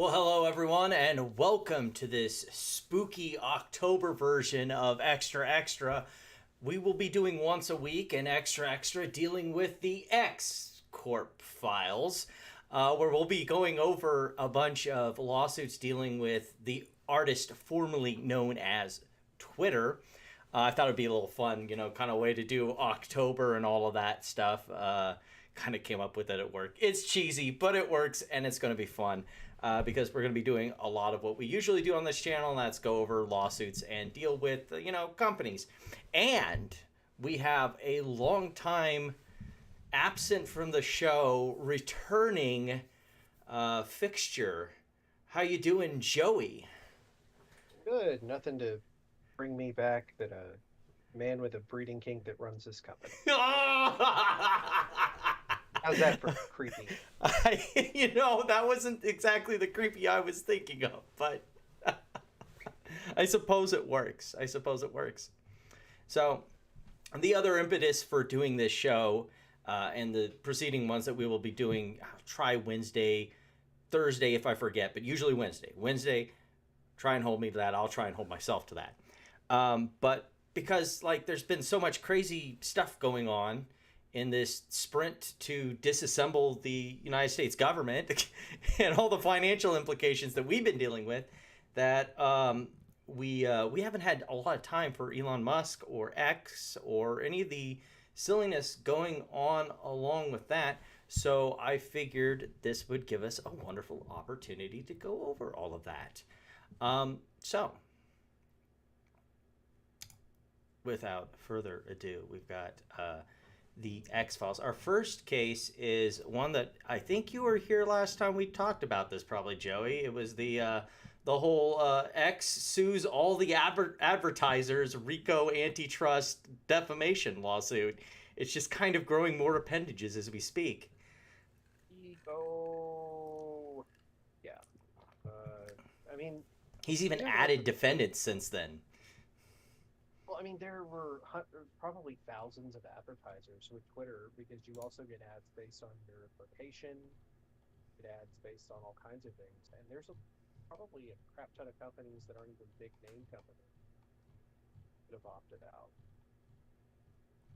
Well, hello everyone, and welcome to this spooky October version of Extra Extra. We will be doing once a week an Extra Extra dealing with the X Corp files, where we'll be going over a bunch of lawsuits dealing with the artist formerly known as Twitter. I thought it'd be a little fun, kind of way to do October and all of that stuff. Kind of came up with it at work. It's cheesy, but it works, and it's going to be fun because we're going to be doing a lot of what we usually do on this channel, and that's go over lawsuits and deal with, companies. And we have a long time absent from the show returning fixture. How you doing, Joey? Good. Nothing to bring me back that a man with a breeding kink that runs this company. How's that for creepy? That wasn't exactly the creepy I was thinking of, but I suppose it works. So, the other impetus for doing this show and the preceding ones that we will be doing, I'll try Wednesday, Thursday if I forget, but usually Wednesday. Wednesday, try and hold me to that. I'll try and hold myself to that. But because there's been so much crazy stuff going on in this sprint to disassemble the United States government and all the financial implications that we've been dealing with, that we haven't had a lot of time for Elon Musk or X or any of the silliness going on along with that. So I figured this would give us a wonderful opportunity to go over all of that. So without further ado, we've got the X-Files. Our first case is one that I think you were here last time we talked about this, probably, Joey. It was the whole X sues all the advertisers RICO antitrust defamation lawsuit. It's just kind of growing more appendages as we speak. Ego. Yeah. I mean, He's even added defendants since then. well, I mean, there were probably thousands of advertisers with Twitter because you also get ads based on your location, get ads based on all kinds of things, and there's probably a crap ton of companies that aren't even big name companies that have opted out.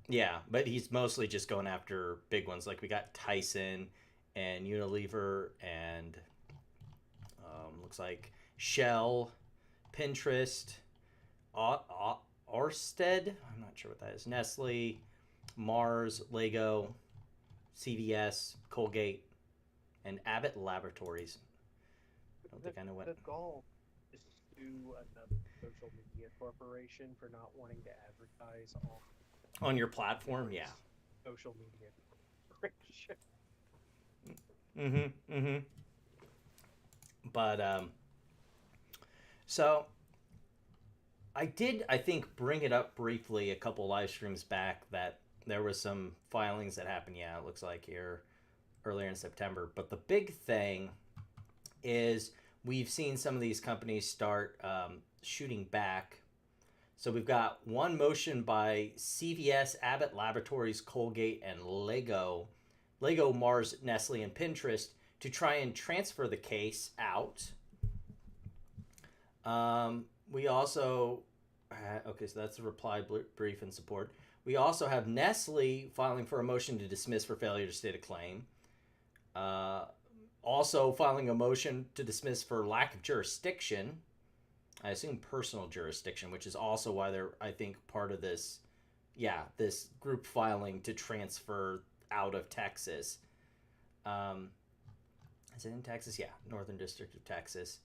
Yeah, but he's mostly just going after big ones. Like we got Tyson and Unilever and looks like Shell, Pinterest, Orsted. I'm not sure what that is. Nestle, Mars, Lego, CVS, Colgate, and Abbott Laboratories. I don't think I know what. The goal is to sue another social media corporation for not wanting to advertise On your platform, yeah. social media corporation. Mm-hmm. But so I think, bring it up briefly a couple live streams back that there was some filings that happened. Yeah, it looks like here earlier in September. But the big thing is we've seen some of these companies start shooting back. So we've got one motion by CVS, Abbott Laboratories, Colgate, and Lego, Mars, Nestle, and Pinterest to try and transfer the case out. We also, okay, so that's the reply brief in support. We also have Nestle filing for a motion to dismiss for failure to state a claim. Also filing a motion to dismiss for lack of jurisdiction. I assume personal jurisdiction, which is also why they're, I think, part of this, this group filing to transfer out of Texas. Is it in Texas? Yeah, Northern District of Texas.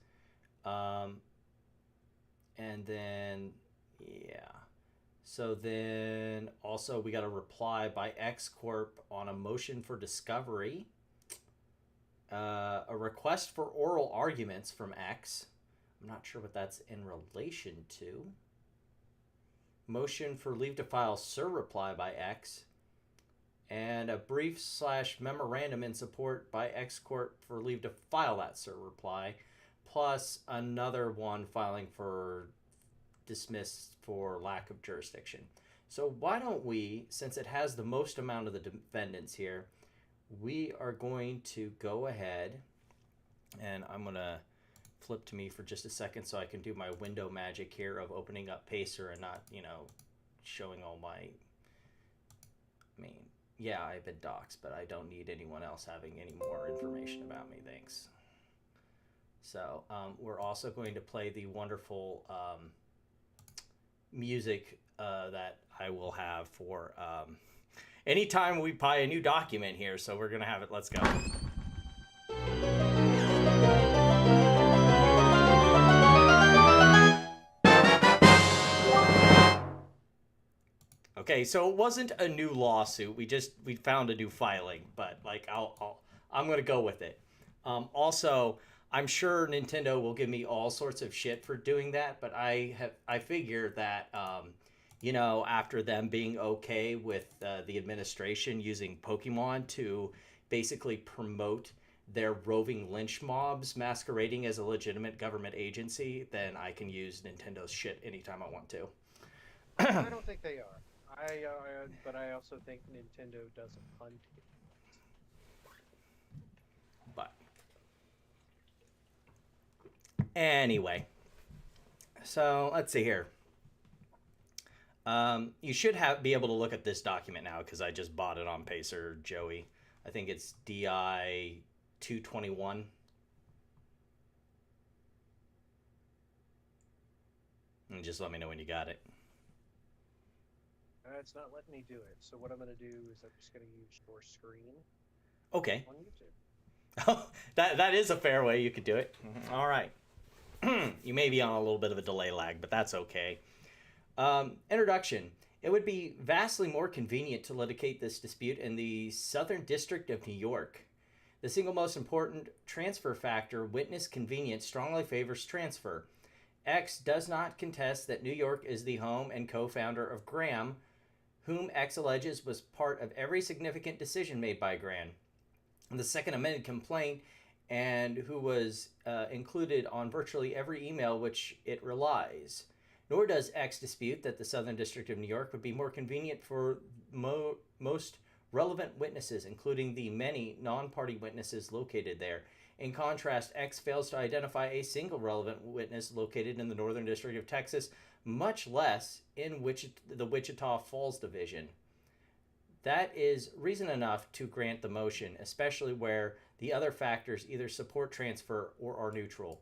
And then, so then also we got a reply by X Corp on a motion for discovery, a request for oral arguments from X. I'm not sure what that's in relation to. Motion for leave to file reply by X, and a brief / memorandum in support by X Corp for leave to file that reply, plus another one filing for dismiss for lack of jurisdiction. So why don't we, since it has the most amount of the defendants here, we are going to go ahead and I'm going to flip to me for just a second so I can do my window magic here of opening up Pacer and not, showing all my... I mean, yeah, I've been doxxed, but I don't need anyone else having any more information about me, thanks. So we're also going to play the wonderful music that I will have for anytime we buy a new document here. So we're going to have it. Let's go. Okay, so it wasn't a new lawsuit. We found a new filing, but like I'm going to go with it. Also, I'm sure Nintendo will give me all sorts of shit for doing that, but I figure that after them being okay with the administration using Pokemon to basically promote their roving lynch mobs masquerading as a legitimate government agency, then I can use Nintendo's shit anytime I want to. I don't think they are. But I also think Nintendo doesn't hunt. But anyway, so let's see here. You should be able to look at this document now because I just bought it on Pacer, Joey. I think it's DI 221. And just let me know when you got it. It's not letting me do it. So what I'm going to do is I'm just going to use your screen. Okay. On YouTube. Oh, that is a fair way you could do it. Mm-hmm. All right. You may be on a little bit of a delay lag, but that's okay. Introduction. It would be vastly more convenient to litigate this dispute in the Southern District of New York. The single most important transfer factor, witness convenience, strongly favors transfer. X does not contest that New York is the home and co-founder of Graham, whom X alleges was part of every significant decision made by Graham. The second amended complaint, and who was included on virtually every email which it relies. Nor does X dispute that the Southern District of New York would be more convenient for most relevant witnesses, including the many non-party witnesses located there. In contrast, X fails to identify a single relevant witness located in the Northern District of Texas, much less in the Wichita Falls Division. That is reason enough to grant the motion, especially where the other factors either support transfer or are neutral.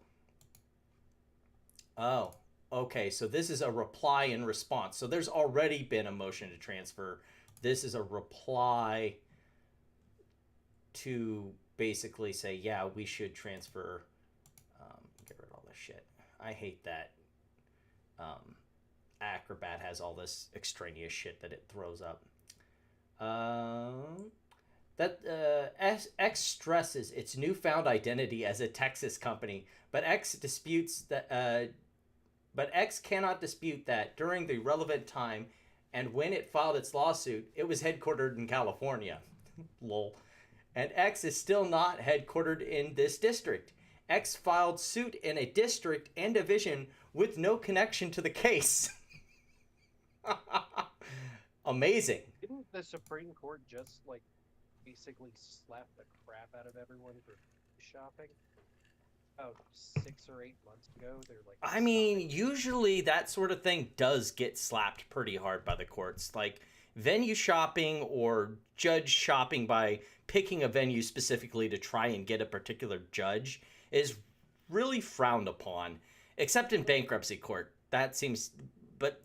Oh, okay, so this is a reply and response. So there's already been a motion to transfer. This is a reply to basically say, yeah, we should transfer. Get rid of all this shit. I hate that Acrobat has all this extraneous shit that it throws up. X stresses its newfound identity as a Texas company, but X disputes that. But X cannot dispute that during the relevant time, and when it filed its lawsuit, it was headquartered in California. Lol. And X is still not headquartered in this district. X filed suit in a district and division with no connection to the case. Amazing. Didn't the Supreme Court just, basically slap the crap out of everyone for shopping? About 6 or 8 months ago, they're like... I mean, usually that sort of thing does get slapped pretty hard by the courts. Like, venue shopping or judge shopping by picking a venue specifically to try and get a particular judge is really frowned upon, except in bankruptcy court. That seems... But,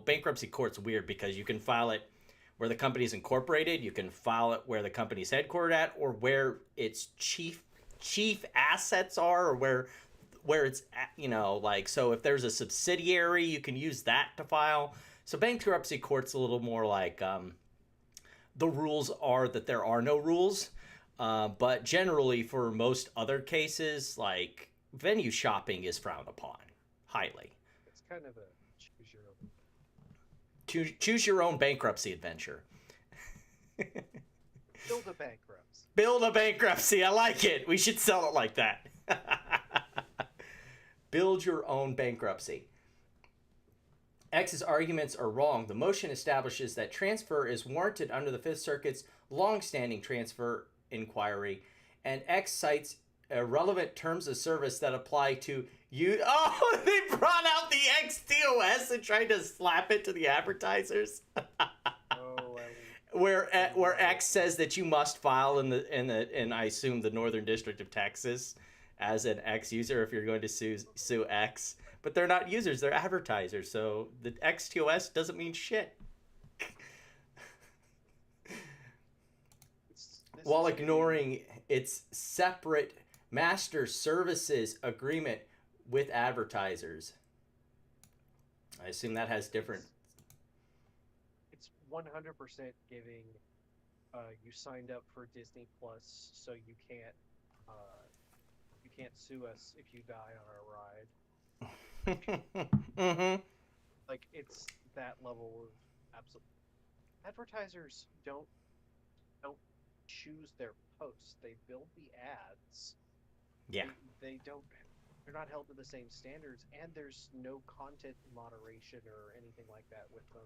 bankruptcy court's weird because you can file it where the company's incorporated, you can file it where the company's headquartered at, or where its chief assets are, or where it's so if there's a subsidiary, you can use that to file. So bankruptcy court's a little more like the rules are that there are no rules, but generally for most other cases, like venue shopping is frowned upon highly. It's kind of a choose your own bankruptcy adventure. Build a bankruptcy. Build a bankruptcy. I like it. We should sell it like that. Build your own bankruptcy. X's arguments are wrong. The motion establishes that transfer is warranted under the Fifth Circuit's long-standing transfer inquiry, and X cites relevant terms of service that apply to you. Oh, they brought out the XTOS and tried to slap it to the advertisers. Oh, where X says that you must file in I assume the Northern District of Texas as an X user if you're going to sue X. But they're not users, they're advertisers. So the XTOS doesn't mean shit. While ignoring its separate master services agreement with advertisers. I assume that has different... It's 100% giving you signed up for Disney Plus, so you can't sue us if you die on our ride. Mm-hmm. Like, it's that level of absolute. Advertisers don't choose their posts; they build the ads. Yeah. They don't. They're not held to the same standards, and there's no content moderation or anything like that with them.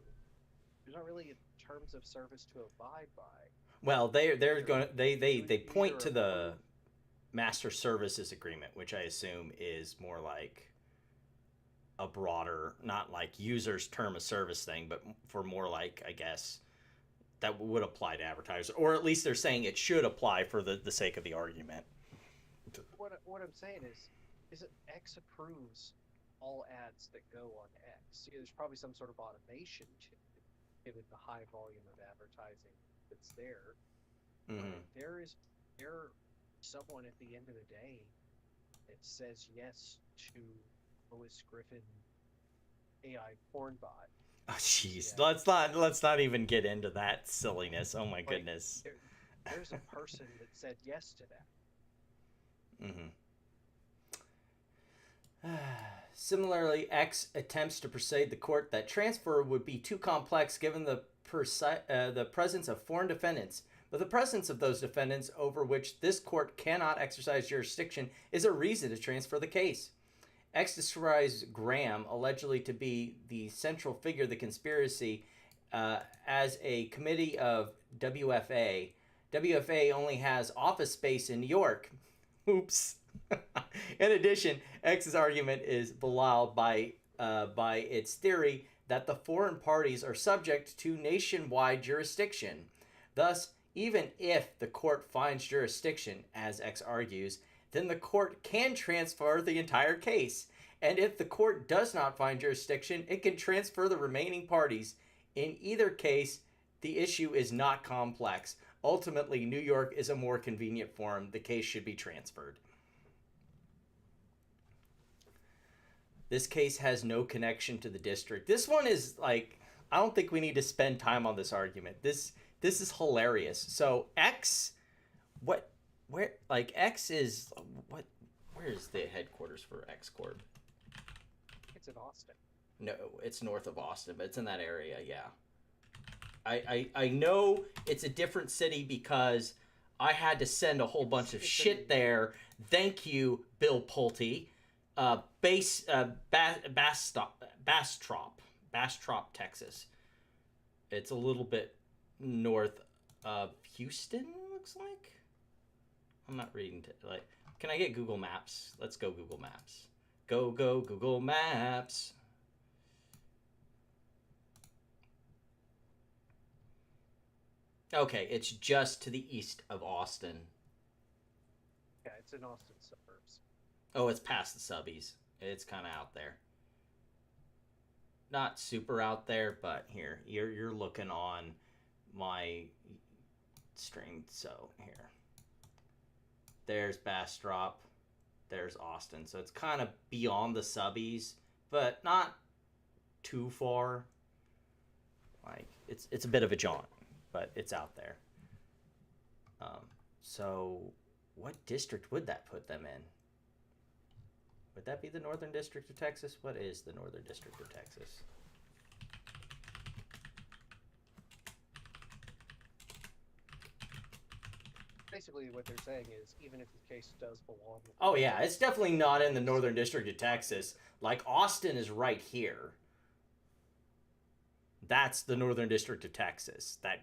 There's not really terms of service to abide by. Well, they point to the master services agreement, which I assume is more like a broader, not like users term of service thing, but for more like, I guess, that would apply to advertisers, or at least they're saying it should apply for the sake of the argument. What I'm saying is that X approves all ads that go on X. There's probably some sort of automation to it, given the high volume of advertising that's there. Mm-hmm. There's someone at the end of the day that says yes to Lois Griffin AI porn bot. Oh, jeez. Yeah. Let's not even get into that silliness. Oh my goodness. There's a person that said yes to that. Mm-hmm. Similarly, X attempts to persuade the court that transfer would be too complex given the presence of foreign defendants. But the presence of those defendants over which this court cannot exercise jurisdiction is a reason to transfer the case. X describes Graham, allegedly to be the central figure of the conspiracy, as a committee of WFA. WFA only has office space in New York. Oops. In addition, X's argument is belied by its theory that the foreign parties are subject to nationwide jurisdiction. Thus, even if the court finds jurisdiction, as X argues, then the court can transfer the entire case. And if the court does not find jurisdiction, it can transfer the remaining parties. In either case, the issue is not complex. Ultimately, New York is a more convenient forum. The case should be transferred. This case has no connection to the district. This one is like, I don't think we need to spend time on this argument. This is hilarious. So X, where is the headquarters for X Corp? It's in Austin. No, it's north of Austin, but it's in that area, yeah. I know it's a different city because I had to send a whole bunch of shit there. Thank you, Bill Pulte. Bastrop, Texas. It's a little bit north of Houston, looks like. I'm not reading can I get Google Maps? Let's go Google Maps. Go Google Maps. Okay, it's just to the east of Austin. Yeah, it's in Austin suburbs. Oh, it's past the subbies. It's kind of out there. Not super out there, but here, you're looking on my stream, so here. There's Bastrop. There's Austin. So it's kind of beyond the subbies, but not too far. Like, it's a bit of a jaunt, but it's out there. So what district would that put them in? Would that be the Northern District of Texas? What is the Northern District of Texas? Basically, what they're saying is, even if the case does belong... Oh, yeah, it's definitely not in the Northern District of Texas. Like, Austin is right here. That's the Northern District of Texas. That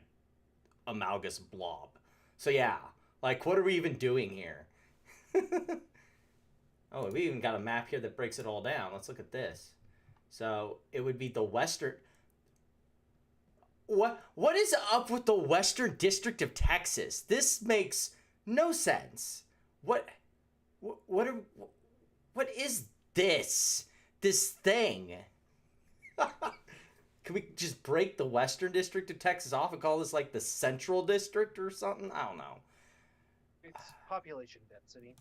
amalgamous blob. So, yeah, like, what are we even doing here? Oh, we even got a map here that breaks it all down. Let's look at this. So it would be the western. What is up with the Western District of Texas? This makes no sense. What what are, what is this? This thing? Can we just break the Western District of Texas off and call this like the Central District or something? I don't know. It's population density.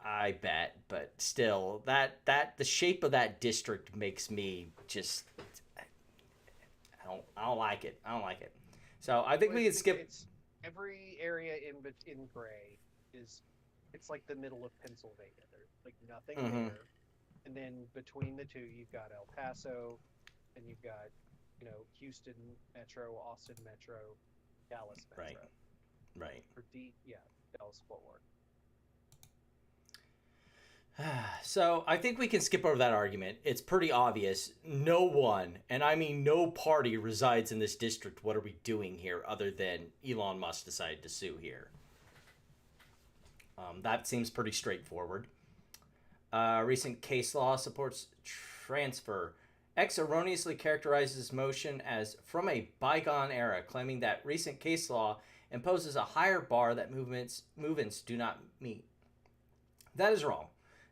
I bet, but still, that the shape of that district makes me just I don't like it. I don't like it. So I think we can skip. It's every area in gray is it's like the middle of Pennsylvania. There's like nothing there, and then between the two, you've got El Paso, and you've got Houston Metro, Austin Metro, Dallas Metro. Right. Dallas Fort Worth. So I think we can skip over that argument. It's pretty obvious. No one, and I mean no party, resides in this district. What are we doing here other than Elon Musk decided to sue here? That seems pretty straightforward. Recent case law supports transfer. X erroneously characterizes motion as from a bygone era, claiming that recent case law imposes a higher bar that movements do not meet. That is wrong.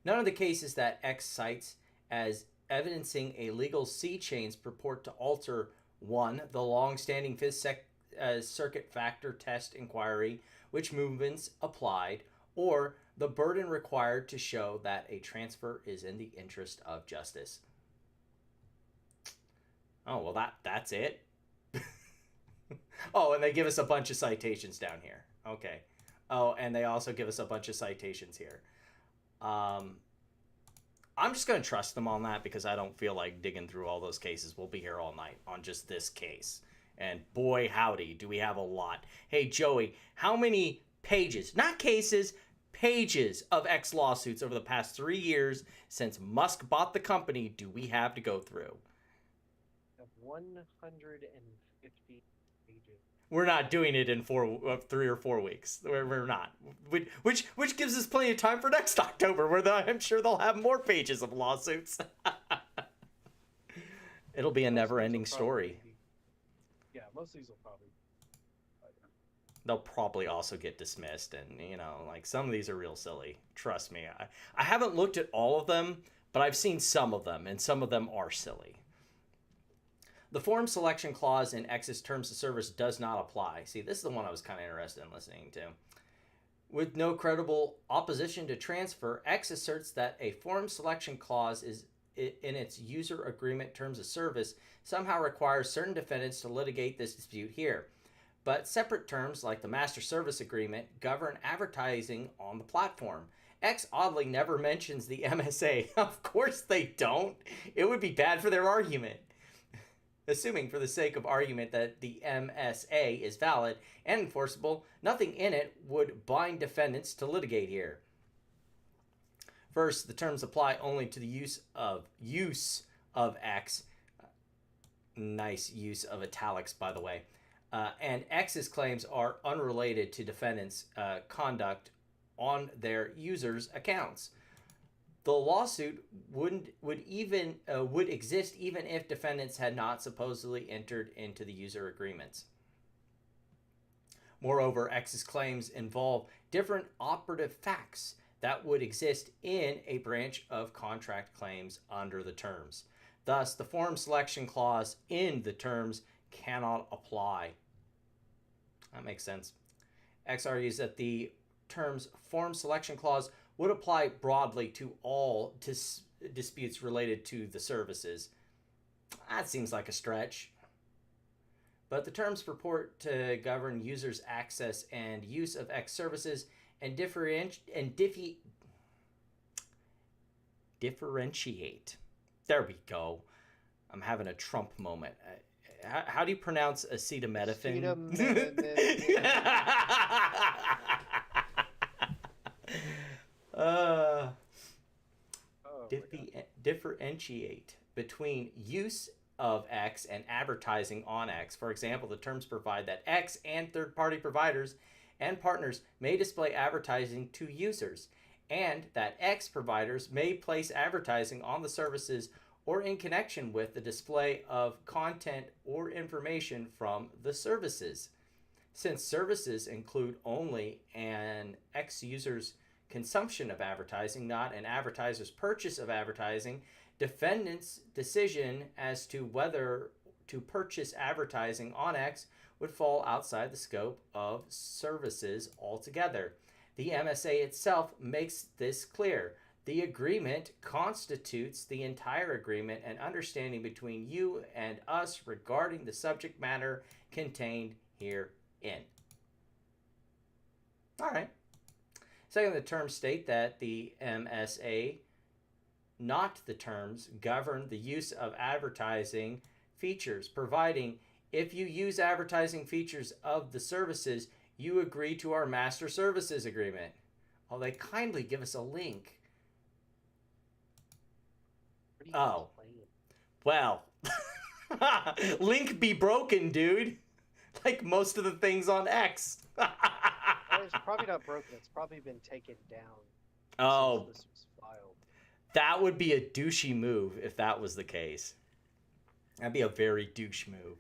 None of the cases that X cites as evidencing a legal sea change purport to alter 1. The long-standing Fifth Circuit factor test inquiry, which movements applied, or the burden required to show that a transfer is in the interest of justice. Oh, well, that's it? Oh, and they give us a bunch of citations down here. Okay. Oh, and they also give us a bunch of citations here. I'm just going to trust them on that because I don't feel like digging through all those cases. We'll be here all night on just this case. And boy, howdy, do we have a lot. Hey, Joey, how many pages, not cases, pages of X lawsuits over the past 3 years since Musk bought the company do we have to go through? 150 pages. We're not doing it in 3 or 4 weeks. We're not. Which gives us plenty of time for next October, where I'm sure they'll have more pages of lawsuits. It'll be a never-ending story. Most of these will probably. They'll probably also get dismissed, and like some of these are real silly. Trust me. I haven't looked at all of them, but I've seen some of them, and some of them are silly. The form selection clause in X's terms of service does not apply. See, this is the one I was kind of interested in listening to. With no credible opposition to transfer, X asserts that a form selection clause is in its user agreement terms of service somehow requires certain defendants to litigate this dispute here. But separate terms like the master service agreement govern advertising on the platform. X oddly never mentions the MSA. Of course they don't. It would be bad for their argument. Assuming for the sake of argument that the MSA is valid and enforceable, nothing in it would bind defendants to litigate here. First, the terms apply only to the use of X. Nice use of italics, by the way. And X's claims are unrelated to defendants' conduct on their users' accounts. The lawsuit would exist even if defendants had not supposedly entered into the user agreements. Moreover, X's claims involve different operative facts that would exist in a branch of contract claims under the terms. Thus, the form selection clause in the terms cannot apply. That makes sense. X argues that the terms form selection clause would apply broadly to all disputes related to the services. That seems like a stretch. But the terms purport to govern users' access and use of X services and differentiate. There we go. I'm having a Trump moment. How do you pronounce acetaminophen? Differentiate between use of X and advertising on X. For example, the terms provide that X and third-party providers and partners may display advertising to users. and that X providers may place advertising on the services or in connection with the display of content or information from the services. Since services include only an X user's consumption of advertising, not an advertiser's purchase of advertising, defendants' decision as to whether to purchase advertising on X would fall outside the scope of services altogether. The MSA itself makes this clear. The agreement constitutes the entire agreement and understanding between you and us regarding the subject matter contained herein. All right. Second, the terms state that the MSA, not the terms, govern the use of advertising features, providing if you use advertising features of the services, you agree to our master services agreement. Oh, they kindly give us a link. Oh. Well. Link be broken, dude. Like most of the things on X. It's probably not broken. It's probably been taken down. Oh. Since this was filed. That would be a douchey move if that was the case. That'd be a very douche move.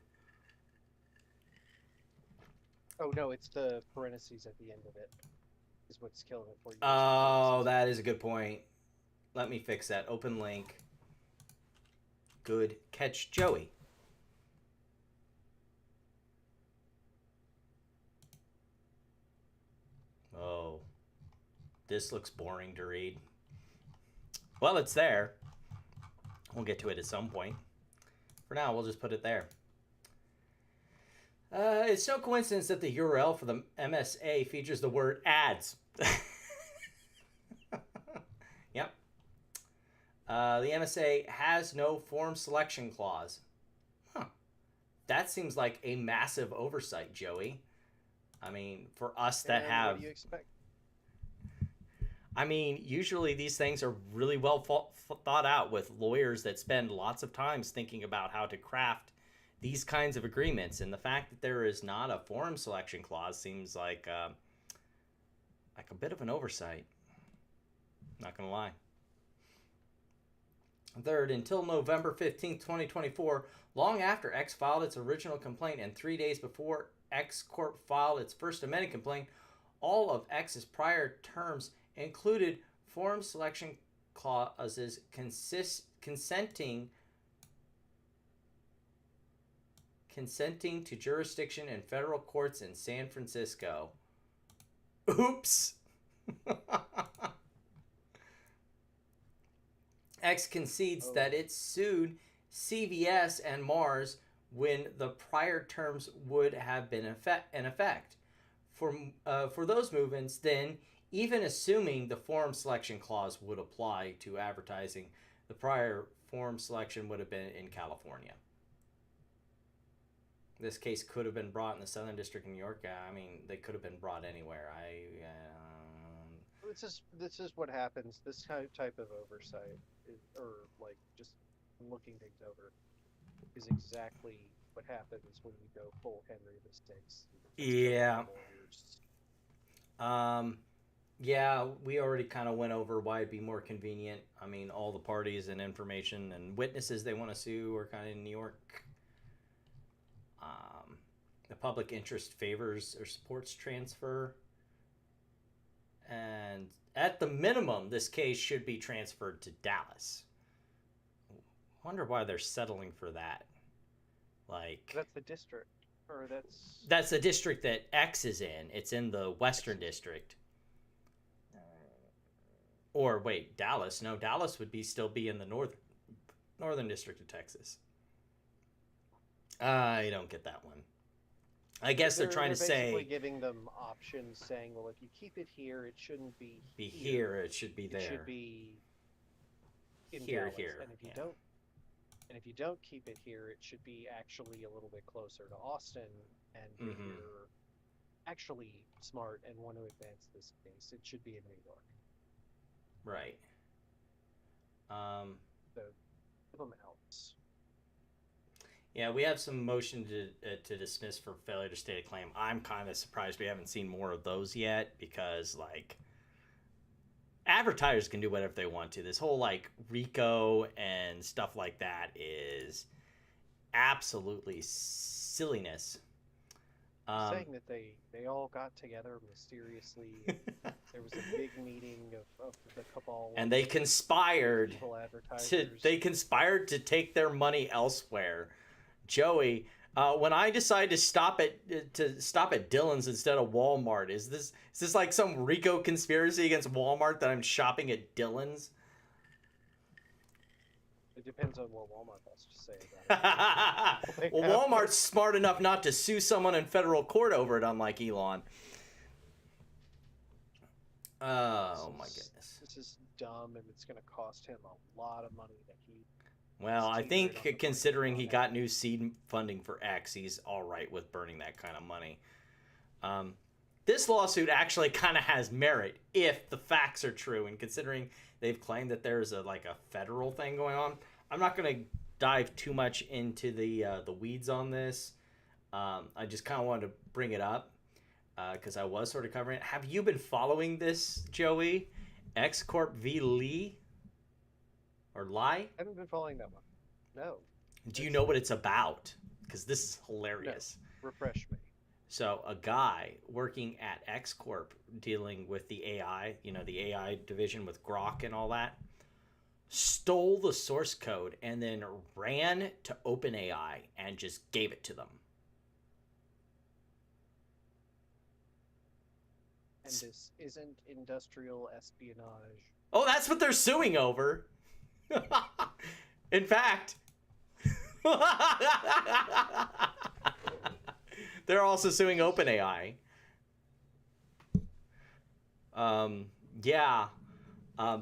Oh no, it's the parentheses at the end of it. Is what's killing it for you. Oh, that is a good point. Let me fix that. Open link. Good catch, Joey. Oh, this looks boring to read. Well, it's there. We'll get to it at some point. For now, we'll just put it there. It's no coincidence that the URL for the MSA features the word ads. Yep. The MSA has no form selection clause. Huh. That seems like a massive oversight, Joey. I mean, for us that have... What do you expect? I mean, usually these things are really well thought out with lawyers that spend lots of time thinking about how to craft these kinds of agreements. And the fact that there is not a form selection clause seems like a bit of an oversight. Not going to lie. Third, until November 15th, 2024, long after X filed its original complaint and 3 days before X Corp filed its first amended complaint, all of X's prior terms included form selection clauses consenting to jurisdiction in federal courts in San Francisco. Oops. X concedes that it sued CVS and Mars when the prior terms would have been in effect. For those movements, then, even assuming the form selection clause would apply to advertising, the prior form selection would have been in California. This case could have been brought in the Southern District of New York. I mean, they could have been brought anywhere. This is what happens. This type of oversight, or like just looking things over, is exactly what happens when you go full Henry mistakes. Yeah. Yeah, we already kind of went over why it'd be more convenient. I mean, all the parties and information and witnesses they want to sue are kind of in New York. The public interest favors or supports transfer. And at the minimum, this case should be transferred to Dallas. Wonder why they're settling for that. Like, that's the district, or that's the district that X is in. It's in the Western District. Or wait, Dallas? No, Dallas would still be in the Northern District of Texas. I don't get that one. I guess they're trying to say, basically giving them options, saying, well, if you keep it here, it shouldn't be here. It should be there. It should be in here. And if you don't keep it here, it should be actually a little bit closer to Austin. And if you're actually smart and want to advance this case, it should be in New York. Right. So give them outs. Yeah, we have some motion to dismiss for failure to state a claim. I'm kind of surprised we haven't seen more of those yet because, like, advertisers can do whatever they want to. This whole like RICO and stuff like that is absolutely silliness. Saying that they all got together mysteriously. There was a big meeting of the cabal, and they conspired evil to advertisers. take their money elsewhere. Joey, when I decide to stop at Dillon's instead of Walmart, is this like some RICO conspiracy against Walmart that I'm shopping at Dillon's? It depends on what Walmart has to say about it. Well, Walmart's smart enough not to sue someone in federal court over it, unlike Elon. Oh my goodness. This is dumb, and it's going to cost him a lot of money that he. Well, I think considering he got new seed funding for X, he's all right with burning that kind of money. This lawsuit actually kind of has merit if the facts are true, and considering they've claimed that there's a federal thing going on. I'm not going to dive too much into the weeds on this. I just kind of wanted to bring it up because I was sort of covering it. Have you been following this, Joey? X Corp v. Lee? Or Lie? I haven't been following that one. No. Do you know what it's about? Because this is hilarious. No. Refresh me. So a guy working at X Corp dealing with the AI, the AI division with Grok and all that, stole the source code and then ran to OpenAI and just gave it to them. And this isn't industrial espionage. Oh, that's what they're suing over. In fact, they're also suing OpenAI.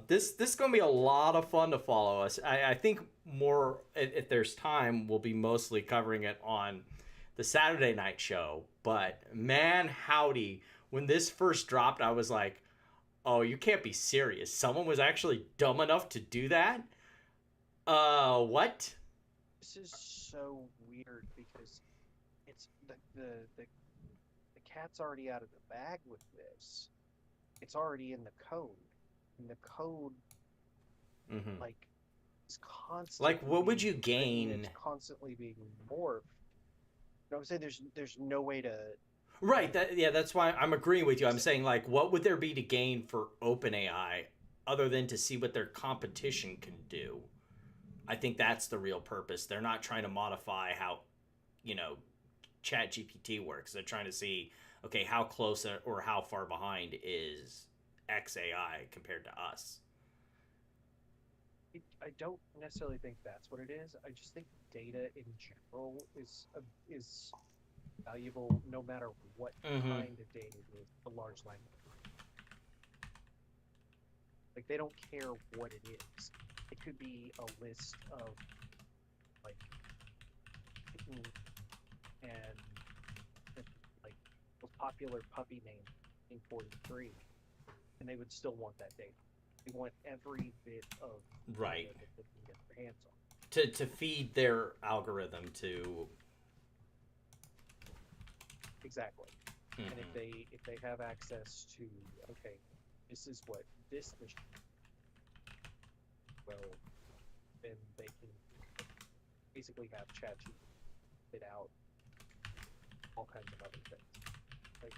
This is going to be a lot of fun to follow us. I think more, if there's time, we'll be mostly covering it on the Saturday night show. But man, howdy, when this first dropped, I was like, oh, you can't be serious. Someone was actually dumb enough to do that? What? This is so weird because it's the cat's already out of the bag with this. It's already in the code. And the code like is constantly what would you gain? It's constantly being morphed. You know what I'm saying? There's no way to. Right. That's why I'm agreeing with you. I'm saying what would there be to gain for OpenAI other than to see what their competition can do? I think that's the real purpose. They're not trying to modify how, ChatGPT works. They're trying to see, okay, how close or how far behind is XAI compared to us. I don't necessarily think that's what it is. I just think data in general is valuable no matter what kind of data it is. The large language. Like they don't care what it is. It could be a list of and most popular puppy names in 43, and they would still want that data. They want every bit of right data that they can get their hands on to feed their algorithm to. Exactly. And if they have access to, okay, this is what this machine, well, then they can basically have ChatGPT spit out all kinds of other things. Like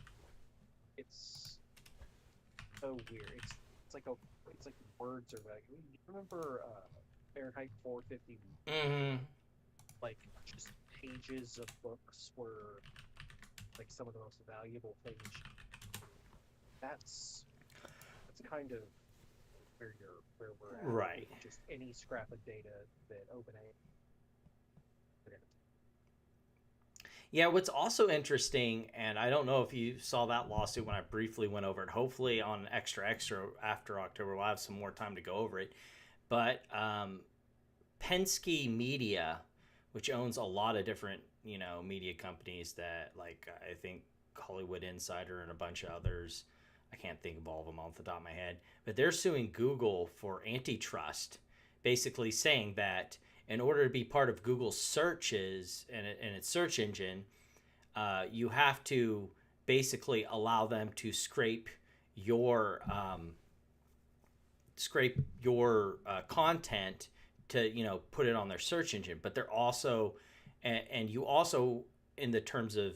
it's so weird. It's like words are like. You remember Fahrenheit 450? Like just pages of books were like some of the most valuable things. That's kind of where we're at. Right. Just any scrap of data that OpenAI. Yeah, what's also interesting, and I don't know if you saw that lawsuit when I briefly went over it. Hopefully on Extra after October, we'll have some more time to go over it. But Penske Media, which owns a lot of different, media companies that, I think Hollywood Insider and a bunch of others. I can't think of all of them off the top of my head. But they're suing Google for antitrust, basically saying that in order to be part of Google's searches and its search engine, you have to basically allow them to scrape your scrape your content to put it on their search engine, but they're also and you also in the terms of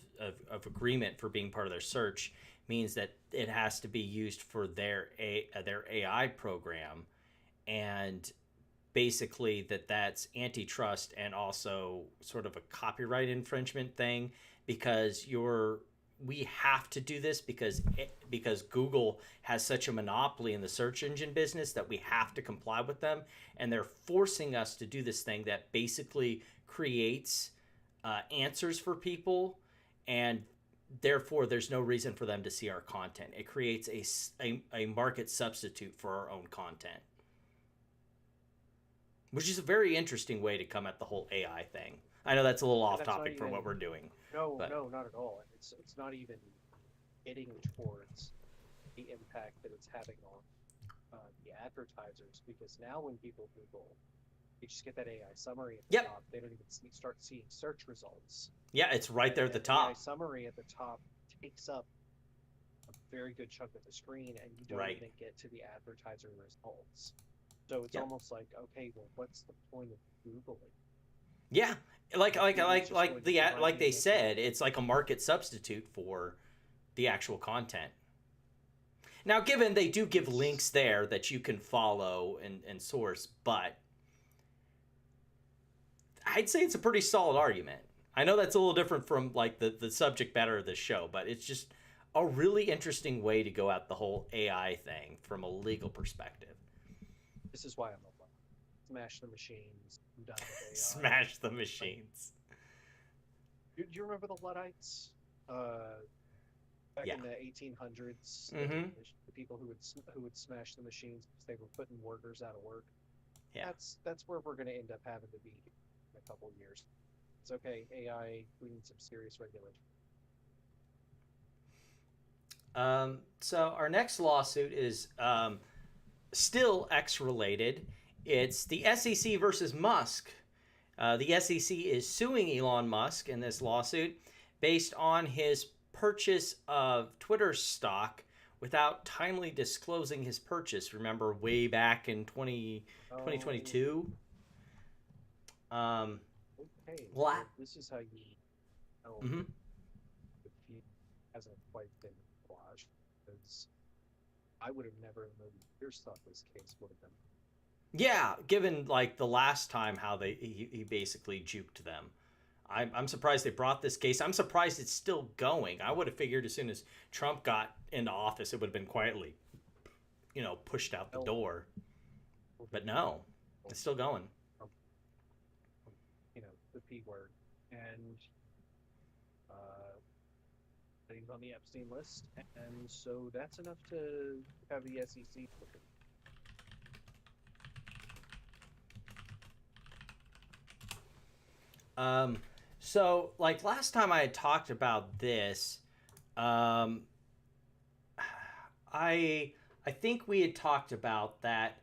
agreement for being part of their search means that it has to be used for their AI program, and basically that's antitrust and also sort of a copyright infringement thing, because we have to do this because Google has such a monopoly in the search engine business that we have to comply with them, and they're forcing us to do this thing that basically creates answers for people, and therefore there's no reason for them to see our content. It creates a market substitute for our own content, which is a very interesting way to come at the whole AI thing. I know that's a little off topic for what we're doing. No, not at all. It's not even getting towards the impact that it's having on the advertisers, because now when people Google, you just get that AI summary at the top. They don't even start seeing search results. Yeah, it's right there at the top. The AI summary at the top takes up a very good chunk of the screen, and you don't even get to the advertiser results. So it's almost like, okay, well, what's the point of Googling? Yeah, like they said, it's like a market substitute for the actual content. Now, given they do give links there that you can follow and source, but I'd say it's a pretty solid argument. I know that's a little different from like the subject matter of this show, but it's just a really interesting way to go at the whole AI thing from a legal perspective. This is why I'm a smash the machines. I'm done with AI. Smash the machines. Do you remember the Luddites? Back in the 1800s, the people who would smash the machines because they were putting workers out of work. Yeah, that's where we're going to end up having to be in a couple of years. It's okay, AI. We need some serious regulation. So our next lawsuit is still X related. It's the SEC versus Musk. The SEC is suing Elon Musk in this lawsuit based on his purchase of Twitter stock without timely disclosing his purchase. Remember, way back in 2022? Okay, well, this is how you know if he hasn't quite been quashed, because I would have never known Pierce thought this case would have been. Yeah, given like the last time how he basically juked them. I'm surprised they brought this case. I'm surprised it's still going. I would have figured as soon as Trump got into office, it would have been quietly, pushed out the door. But no, it's still going. The P word. And he's on the Epstein list. And so that's enough to have the SEC looking. So like last time I had talked about this, I think we had talked about that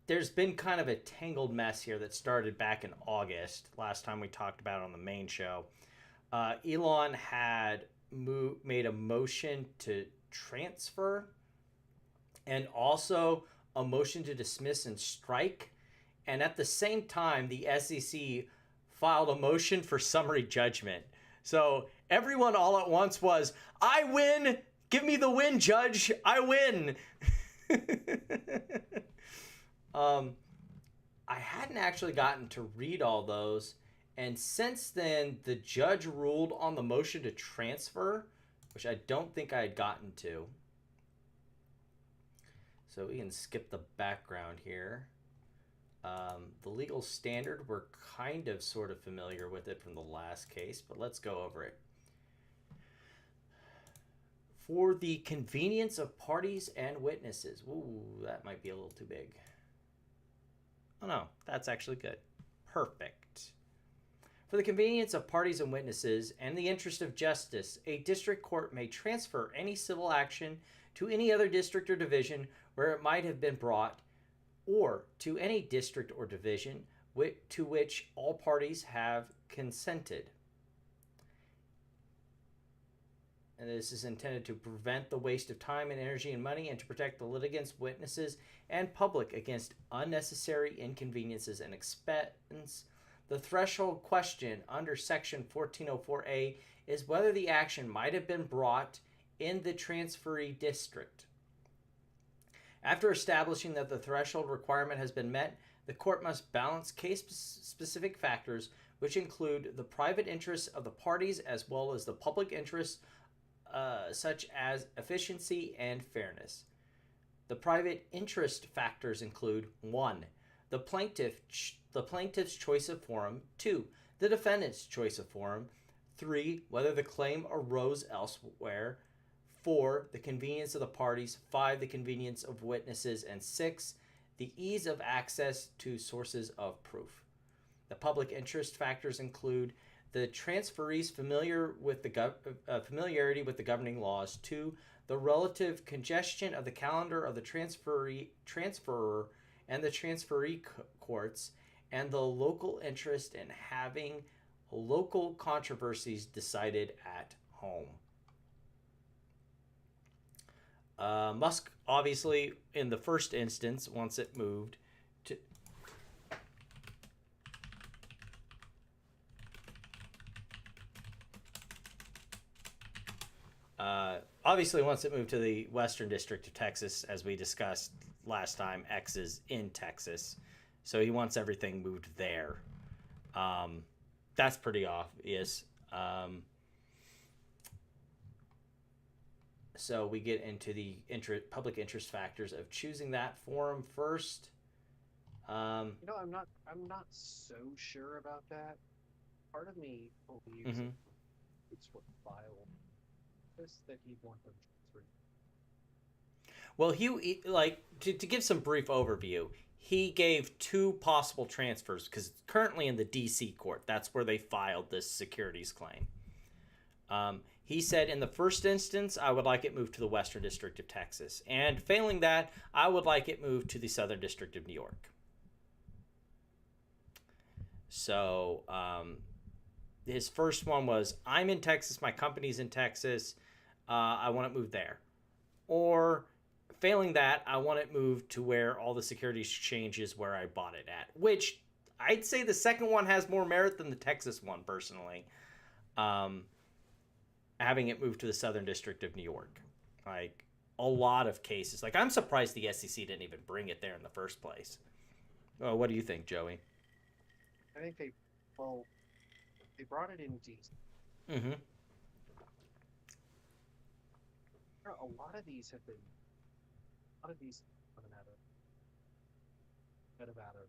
there's been kind of a tangled mess here that started back in August, last time we talked about it on the main show. Elon had made a motion to transfer and also a motion to dismiss and strike. And at the same time, the SEC filed a motion for summary judgment. So everyone all at once was, I win! Give me the win, Judge! I win! I hadn't actually gotten to read all those, and since then, the judge ruled on the motion to transfer, which I don't think I had gotten to. So we can skip the background here. The legal standard, we're kind of sort of familiar with it from the last case, but let's go over it. For the convenience of parties and witnesses. Ooh, that might be a little too big. Oh no, that's actually good. Perfect. For the convenience of parties and witnesses and the interest of justice, a district court may transfer any civil action to any other district or division where it might have been brought, or to any district or division to which all parties have consented. And this is intended to prevent the waste of time and energy and money and to protect the litigants, witnesses, and public against unnecessary inconveniences and expense. The threshold question under Section 1404A is whether the action might have been brought in the transferee district. After establishing that the threshold requirement has been met, the court must balance case-specific factors, which include the private interests of the parties as well as the public interests, such as efficiency and fairness. The private interest factors include 1. The plaintiff's choice of forum. 2. The defendant's choice of forum. 3. Whether the claim arose elsewhere. 4. The convenience of the parties. 5. The convenience of witnesses. And 6. The ease of access to sources of proof. The public interest factors include the transferee's familiarity with the governing laws. 2. The relative congestion of the calendar of the transferor and the transferee courts, and the local interest in having local controversies decided at home. Musk, obviously, in the first instance, once it moved to... obviously, once it moved to the Western District of Texas, as we discussed last time, X is in Texas. So he wants everything moved there. That's pretty obvious. So we get into the public interest factors of choosing that forum first. I'm not so sure about that. Part of me believes it's what file that he'd want them through. Well, to give some brief overview, he gave 2 possible transfers because currently in the D.C. court, that's where they filed this securities claim. He said in the first instance, I would like it moved to the Western District of Texas. And failing that, I would like it moved to the Southern District of New York. So his first one was, I'm in Texas, my company's in Texas, I want it moved there. Or failing that, I want it moved to where all the security exchange is where I bought it at. Which I'd say the second one has more merit than the Texas one, personally. Having it moved to the Southern District of New York. Like, a lot of cases. Like, I'm surprised the SEC didn't even bring it there in the first place. Oh, what do you think, Joey? I think they brought it in DC. Mm-hmm. A lot of these coming out of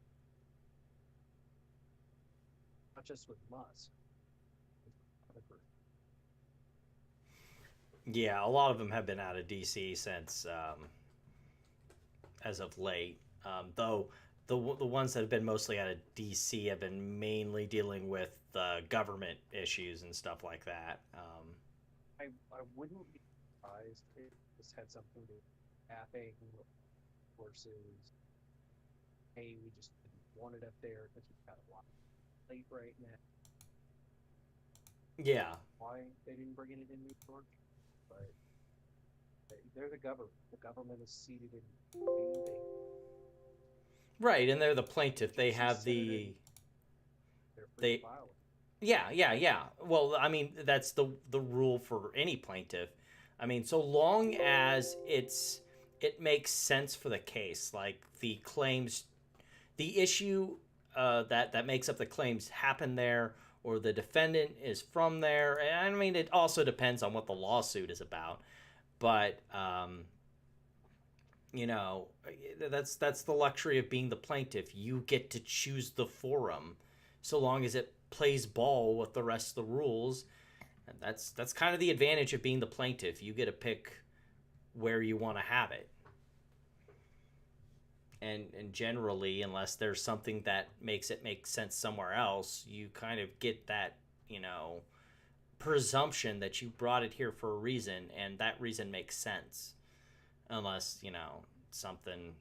not just with Musk. Yeah, a lot of them have been out of DC since as of late. Though the ones that have been mostly out of DC have been mainly dealing with government issues and stuff like that. I wouldn't be surprised if this had something to do with tapping versus, hey, we just didn't want it up there because we've got a lot of plate right now. Yeah. Why they didn't bring it in New York? But they're the government. The government is seated in Washington. Right, and they're the plaintiff. They have the... Yeah. Well, I mean, that's the rule for any plaintiff. I mean, so long as it makes sense for the case, like the claims, the issue that makes up the claims happen there, or the defendant is from there. And I mean, it also depends on what the lawsuit is about. But that's the luxury of being the plaintiff. You get to choose the forum, so long as it plays ball with the rest of the rules. And that's kind of the advantage of being the plaintiff. You get to pick where you want to have it. And generally, unless there's something that makes it make sense somewhere else, you kind of get that, presumption that you brought it here for a reason, and that reason makes sense. Unless, something...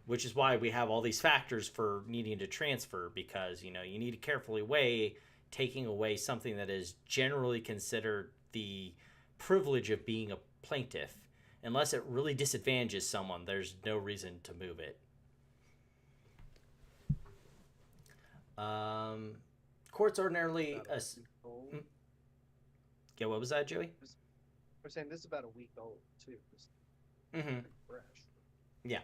Which is why we have all these factors for needing to transfer, because, you need to carefully weigh taking away something that is generally considered the privilege of being a plaintiff. Unless it really disadvantages someone, there's no reason to move it. Courts ordinarily... Yeah, what was that, Joey? We're saying this is about a week old, too. Mm-hmm. Fresh. Yeah.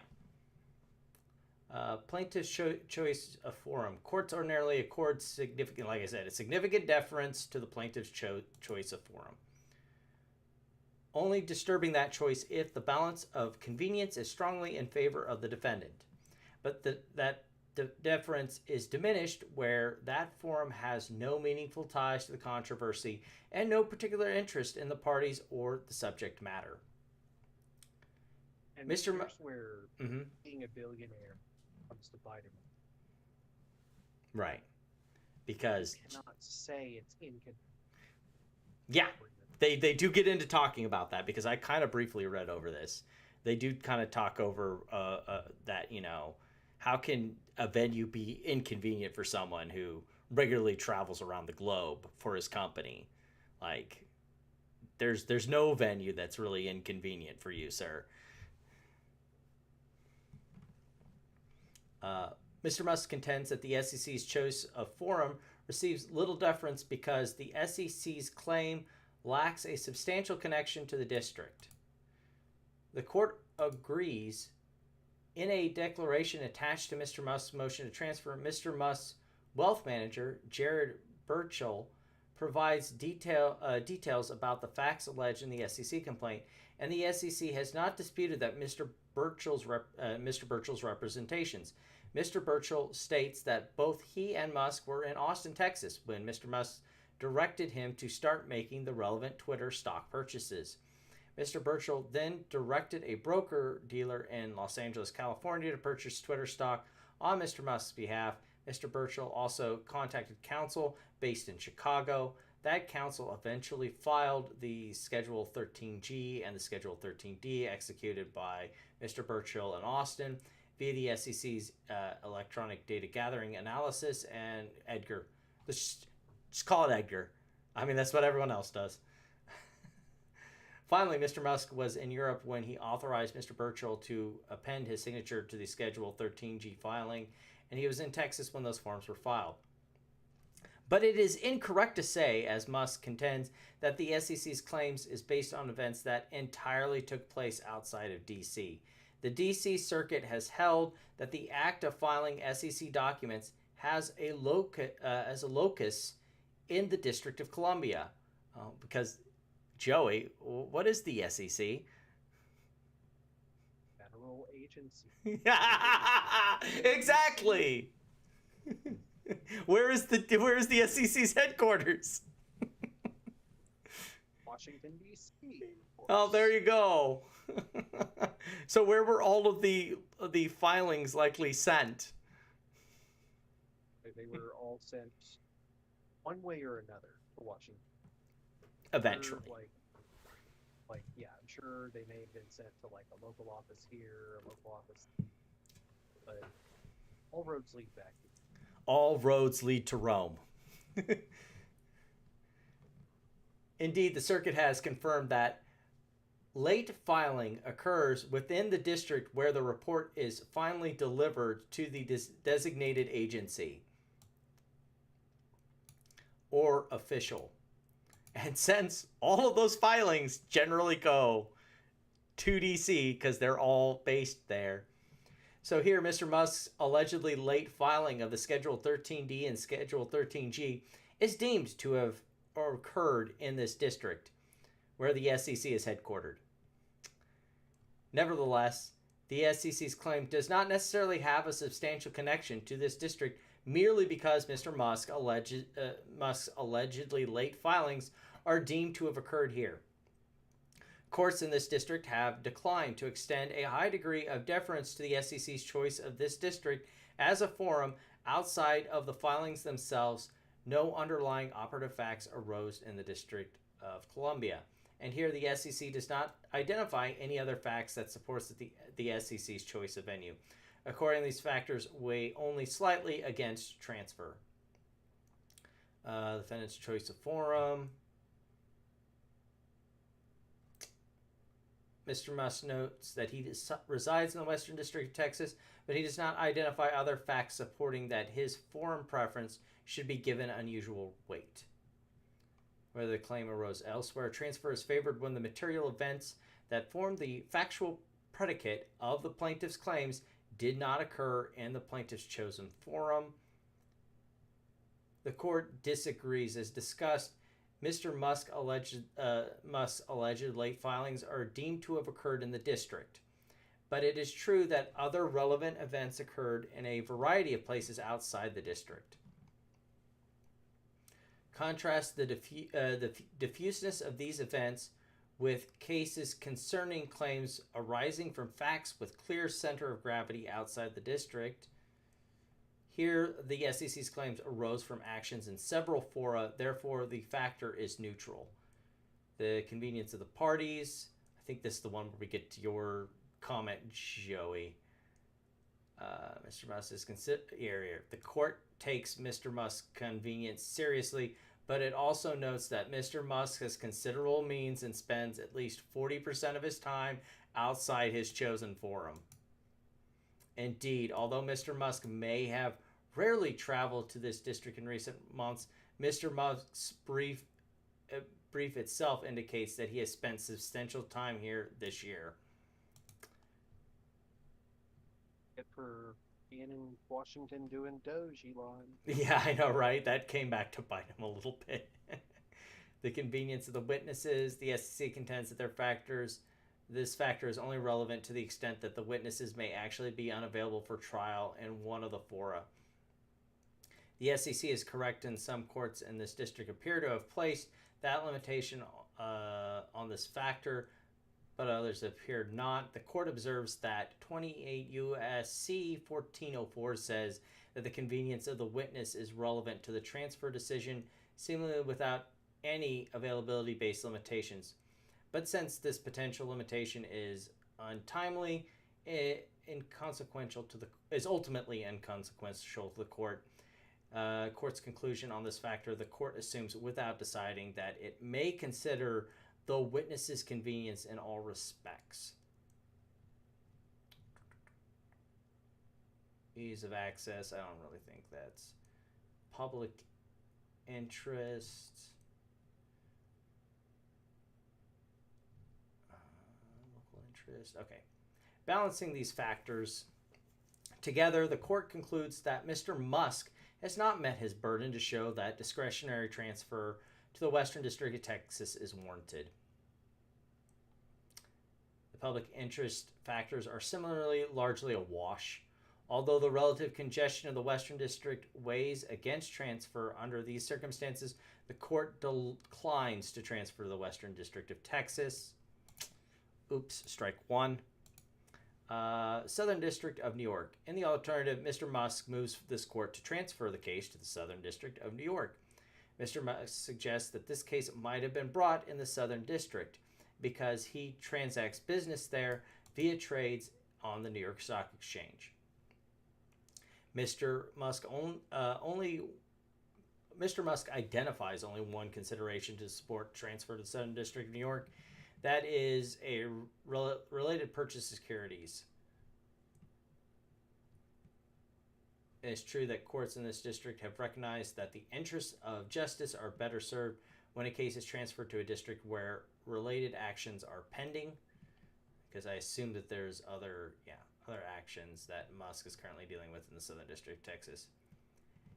Plaintiff's choice of forum. Courts ordinarily accord significant, like I said, a significant deference to the plaintiff's choice of forum. Only disturbing that choice if the balance of convenience is strongly in favor of the defendant. But that deference is diminished where that forum has no meaningful ties to the controversy and no particular interest in the parties or the subject matter. And here's where being a billionaire comes to bite him. Right. Because you cannot say it's inconvenient. Yeah. They do get into talking about that, because I kind of briefly read over this. They do kind of talk over that, how can a venue be inconvenient for someone who regularly travels around the globe for his company? Like, there's no venue that's really inconvenient for you, sir. Mr. Musk contends that the SEC's choice of forum receives little deference because the SEC's claim lacks a substantial connection to the district. The court agrees. In a declaration attached to Mr. Musk's motion to transfer, Mr. Musk's wealth manager, Jared Burchell, provides details about the facts alleged in the SEC complaint, and the SEC has not disputed that Mr. Burchell's representations. Mr. Burchell states that both he and Musk were in Austin, Texas, when Mr. Musk directed him to start making the relevant Twitter stock purchases. Mr. Burchell then directed a broker-dealer in Los Angeles, California to purchase Twitter stock on Mr. Musk's behalf. Mr. Burchell also contacted counsel based in Chicago. That counsel eventually filed the Schedule 13G and the Schedule 13D executed by Mr. Burchell in Austin via the SEC's electronic data gathering analysis and Edgar. Just call it Edgar. I mean, that's what everyone else does. Finally, Mr. Musk was in Europe when he authorized Mr. Burchell to append his signature to the Schedule 13G filing, and he was in Texas when those forms were filed. But it is incorrect to say, as Musk contends, that the SEC's claims is based on events that entirely took place outside of D.C. The D.C. Circuit has held that the act of filing SEC documents has a locus in the District of Columbia. Because, Joey, what is the SEC? Federal agency. Exactly. Where is the SEC's headquarters? Washington, D.C. Oh, there you go. So where were all of the filings likely sent? They were all sent one way or another to Washington. Eventually. Yeah, I'm sure they may have been sent to like a local office here, a local office, but all roads lead back here. All roads lead to Rome. Indeed, the circuit has confirmed that late filing occurs within the district where the report is finally delivered to the designated agency or official. And since all of those filings generally go to DC because they're all based there. So here, Mr. Musk's allegedly late filing of the Schedule 13D and Schedule 13G is deemed to have occurred in this district where the SEC is headquartered. Nevertheless, the SEC's claim does not necessarily have a substantial connection to this district merely because Mr. Musk's allegedly late filings are deemed to have occurred here. Courts in this district have declined to extend a high degree of deference to the SEC's choice of this district as a forum outside of the filings themselves. No underlying operative facts arose in the District of Columbia. And here the SEC does not identify any other facts that supports the SEC's choice of venue. Accordingly, these factors weigh only slightly against transfer. Defendant's choice of forum. Mr. Musk notes that he resides in the Western District of Texas, but he does not identify other facts supporting that his forum preference should be given unusual weight. Whether the claim arose elsewhere, transfer is favored when the material events that form the factual predicate of the plaintiff's claims did not occur in the plaintiff's chosen forum. The court disagrees. As discussed, Mr. Musk's alleged late filings are deemed to have occurred in the district. But it is true that other relevant events occurred in a variety of places outside the district. Contrast the diffuseness of these events with cases concerning claims arising from facts with clear center of gravity outside the district. Here, the SEC's claims arose from actions in several fora, therefore the factor is neutral. The convenience of the parties. I think this is the one where we get to your comment, Joey. Mr. Musk is here. The court takes Mr. Musk's convenience seriously, but it also notes that Mr. Musk has considerable means and spends at least 40% of his time outside his chosen forum. Indeed, although Mr. Musk may have rarely traveled to this district in recent months, Mr. Musk's brief itself indicates that he has spent substantial time here this year. For being in Washington doing Doge, Elon. Yeah, I know, right? That came back to bite him a little bit. The convenience of the witnesses. The SEC contends that this factor is only relevant to the extent that the witnesses may actually be unavailable for trial in one of the fora. The SEC is correct, and some courts in this district appear to have placed that limitation on this factor, but others appeared not. The court observes that 28 U.S.C. 1404 says that the convenience of the witness is relevant to the transfer decision, seemingly without any availability-based limitations. But since this potential limitation is untimely, is ultimately inconsequential to the court's conclusion on this factor, the court assumes without deciding that it may consider the witness's convenience in all respects. Ease of access, I don't really think that's public interest. Local interest, okay. Balancing these factors together, the court concludes that Mr. Musk has not met his burden to show that discretionary transfer to the Western District of Texas is warranted. The public interest factors are similarly largely a wash. Although the relative congestion of the Western District weighs against transfer under these circumstances, the court declines to transfer to the Western District of Texas. Oops, strike one. Southern District of New York. In the alternative, Mr. Musk moves this court to transfer the case to the Southern District of New York. Mr. Musk suggests that this case might have been brought in the Southern District because he transacts business there via trades on the New York Stock Exchange. Mr. Musk identifies only one consideration to support transfer to the Southern District of New York. That is a related purchase securities. It is true that courts in this district have recognized that the interests of justice are better served when a case is transferred to a district where related actions are pending, because I assume that there's other actions that Musk is currently dealing with in the Southern District of Texas.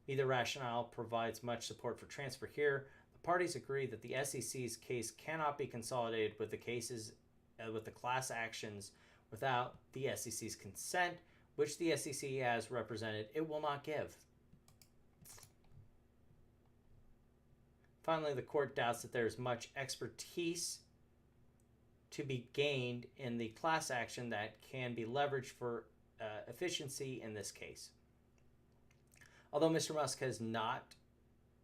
Neither rationale provides much support for transfer here. The parties agree that the SEC's case cannot be consolidated with the class actions without the SEC's consent, which the SEC has represented it will not give. Finally, the court doubts that there is much expertise to be gained in the class action that can be leveraged for efficiency in this case. Although Mr. Musk has not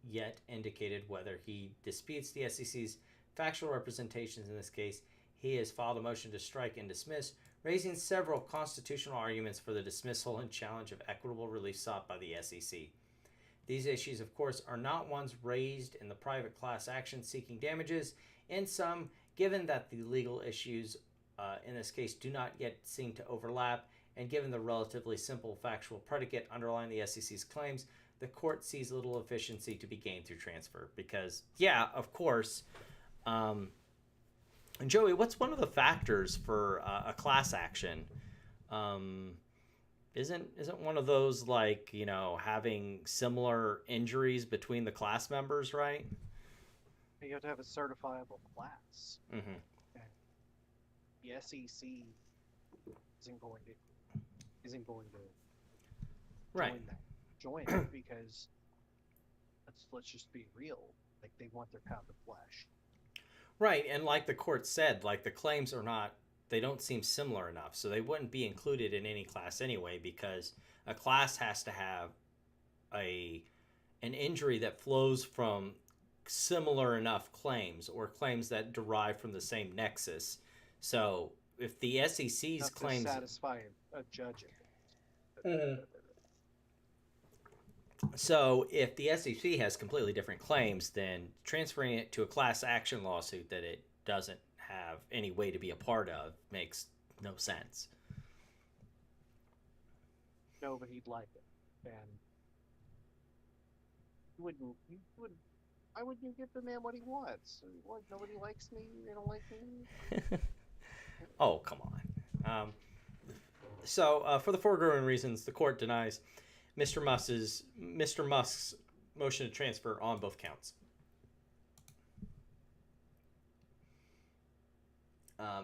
yet indicated whether he disputes the SEC's factual representations in this case, he has filed a motion to strike and dismiss, raising several constitutional arguments for the dismissal and challenge of equitable relief sought by the SEC. These issues, of course, are not ones raised in the private class action seeking damages. In some, given that the legal issues in this case do not yet seem to overlap, and given the relatively simple factual predicate underlying the SEC's claims, the court sees little efficiency to be gained through transfer. Because, yeah, of course. And Joey, what's one of the factors for a class action? Isn't one of those like, having similar injuries between the class members, right? You have to have a certifiable class. Mm-hmm. And the SEC isn't going to Right. join it because let's just be real. Like, they want their pound of flesh. Right, and like the court said, like the claims they don't seem similar enough, so they wouldn't be included in any class anyway, because a class has to have an injury that flows from similar enough claims, or claims that derive from the same nexus. So if the SEC's Enough claims to satisfy a judge. Mhm. So if the SEC has completely different claims, then transferring it to a class action lawsuit that it doesn't have any way to be a part of makes no sense. No, but he'd like it. And why wouldn't you give the man what he wants? What, nobody likes me? They don't like me? Oh, come on. So for the foregoing reasons, the court denies Mr. Musk's motion to transfer on both counts.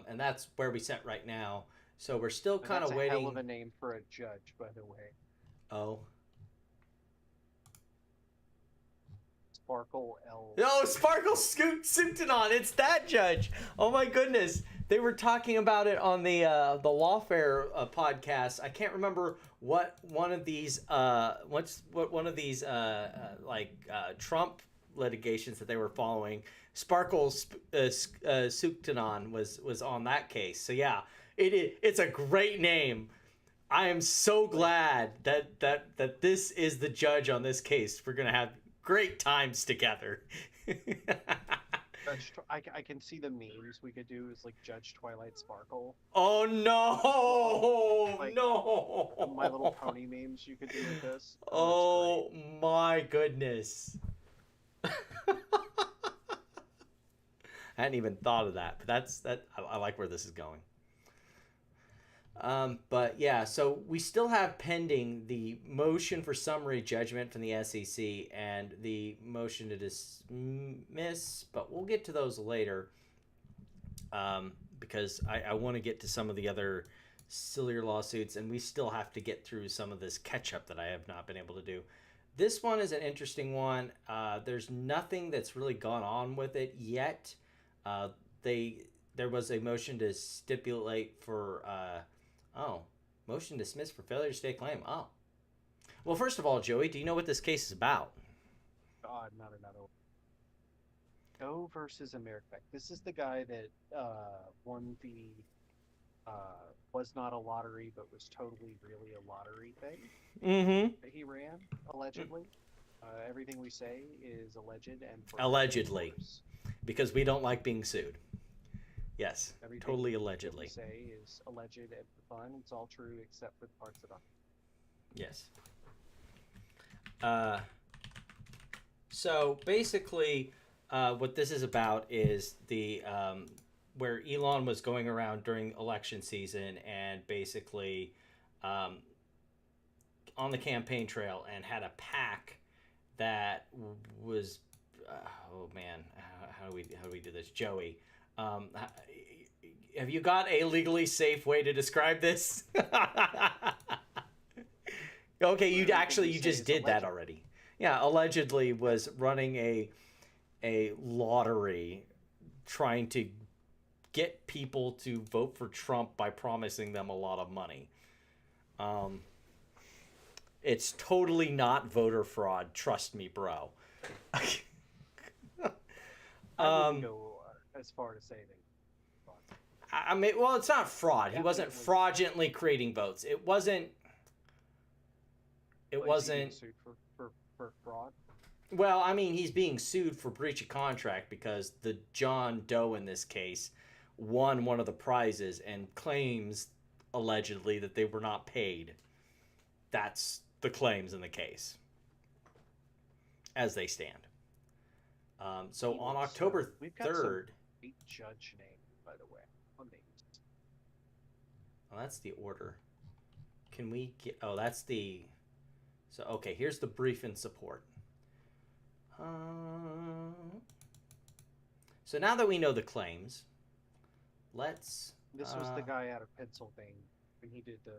And that's where we sit right now. So we're still kind of waiting. That's a hell of a name for a judge, by the way. Oh. Sparkle L. No, Sparkle Suctanon. It's that judge. Oh my goodness. They were talking about it on the Lawfare podcast. I can't remember what one of these Trump litigations that they were following. Sparkle Suctanon was on that case. So yeah, it's a great name. I am so glad that this is the judge on this case. We're gonna have great times together. I can see the memes we could do is like Judge Twilight Sparkle. Oh no! Like, no! The My Little Pony memes you could do with this. Oh my goodness! I hadn't even thought of that, but I like where this is going. But yeah, so we still have pending the motion for summary judgment from the SEC and the motion to dismiss, but we'll get to those later, because I want to get to some of the other sillier lawsuits, and we still have to get through some of this catch-up that I have not been able to do. This one is an interesting one. There's nothing that's really gone on with it yet. There was a motion to stipulate for... motion dismissed for failure to state claim. Oh. Well, first of all, Joey, do you know what this case is about? God, not another one. Go versus America. This is the guy that won the was not a lottery but was totally really a lottery thing. Mm-hmm. That he ran, allegedly. Everything we say is alleged and allegedly. Because we don't like being sued. Yes, everything totally allegedly. What we say is alleged and for fun. It's all true except for the parts that aren't. Yes. So basically, what this is about is the where Elon was going around during election season and basically on the campaign trail and had a PAC that was oh man, how do we do this, Joey? Have you got a legally safe way to describe this? Okay, you just did that already. Yeah, allegedly was running a lottery trying to get people to vote for Trump by promising them a lot of money. It's totally not voter fraud, trust me, bro. I wouldn't go as far to say that. I mean, well, it's not fraud. He wasn't fraudulently creating votes. It wasn't. It wasn't. Sued for fraud. Well, I mean, he's being sued for breach of contract because the John Doe in this case won one of the prizes and claims allegedly that they were not paid. That's the claims in the case as they stand. So on October we've got 3rd. Some great judge name, by the way. Amazing. Well, that's the order. Can we get. Oh, that's the. So, okay, here's the brief in support. So now that we know the claims, let's. This was the guy out of Pennsylvania when he did the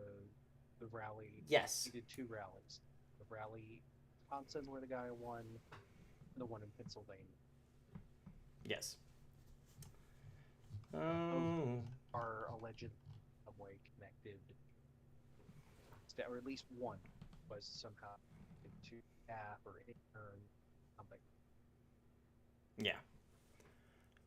rally. Yes. He did 2 rallies. The rally in Wisconsin where the guy won, and the one in Pennsylvania. Yes. Both are alleged some way connected, or at least one was somehow to staff or intern something. Yeah.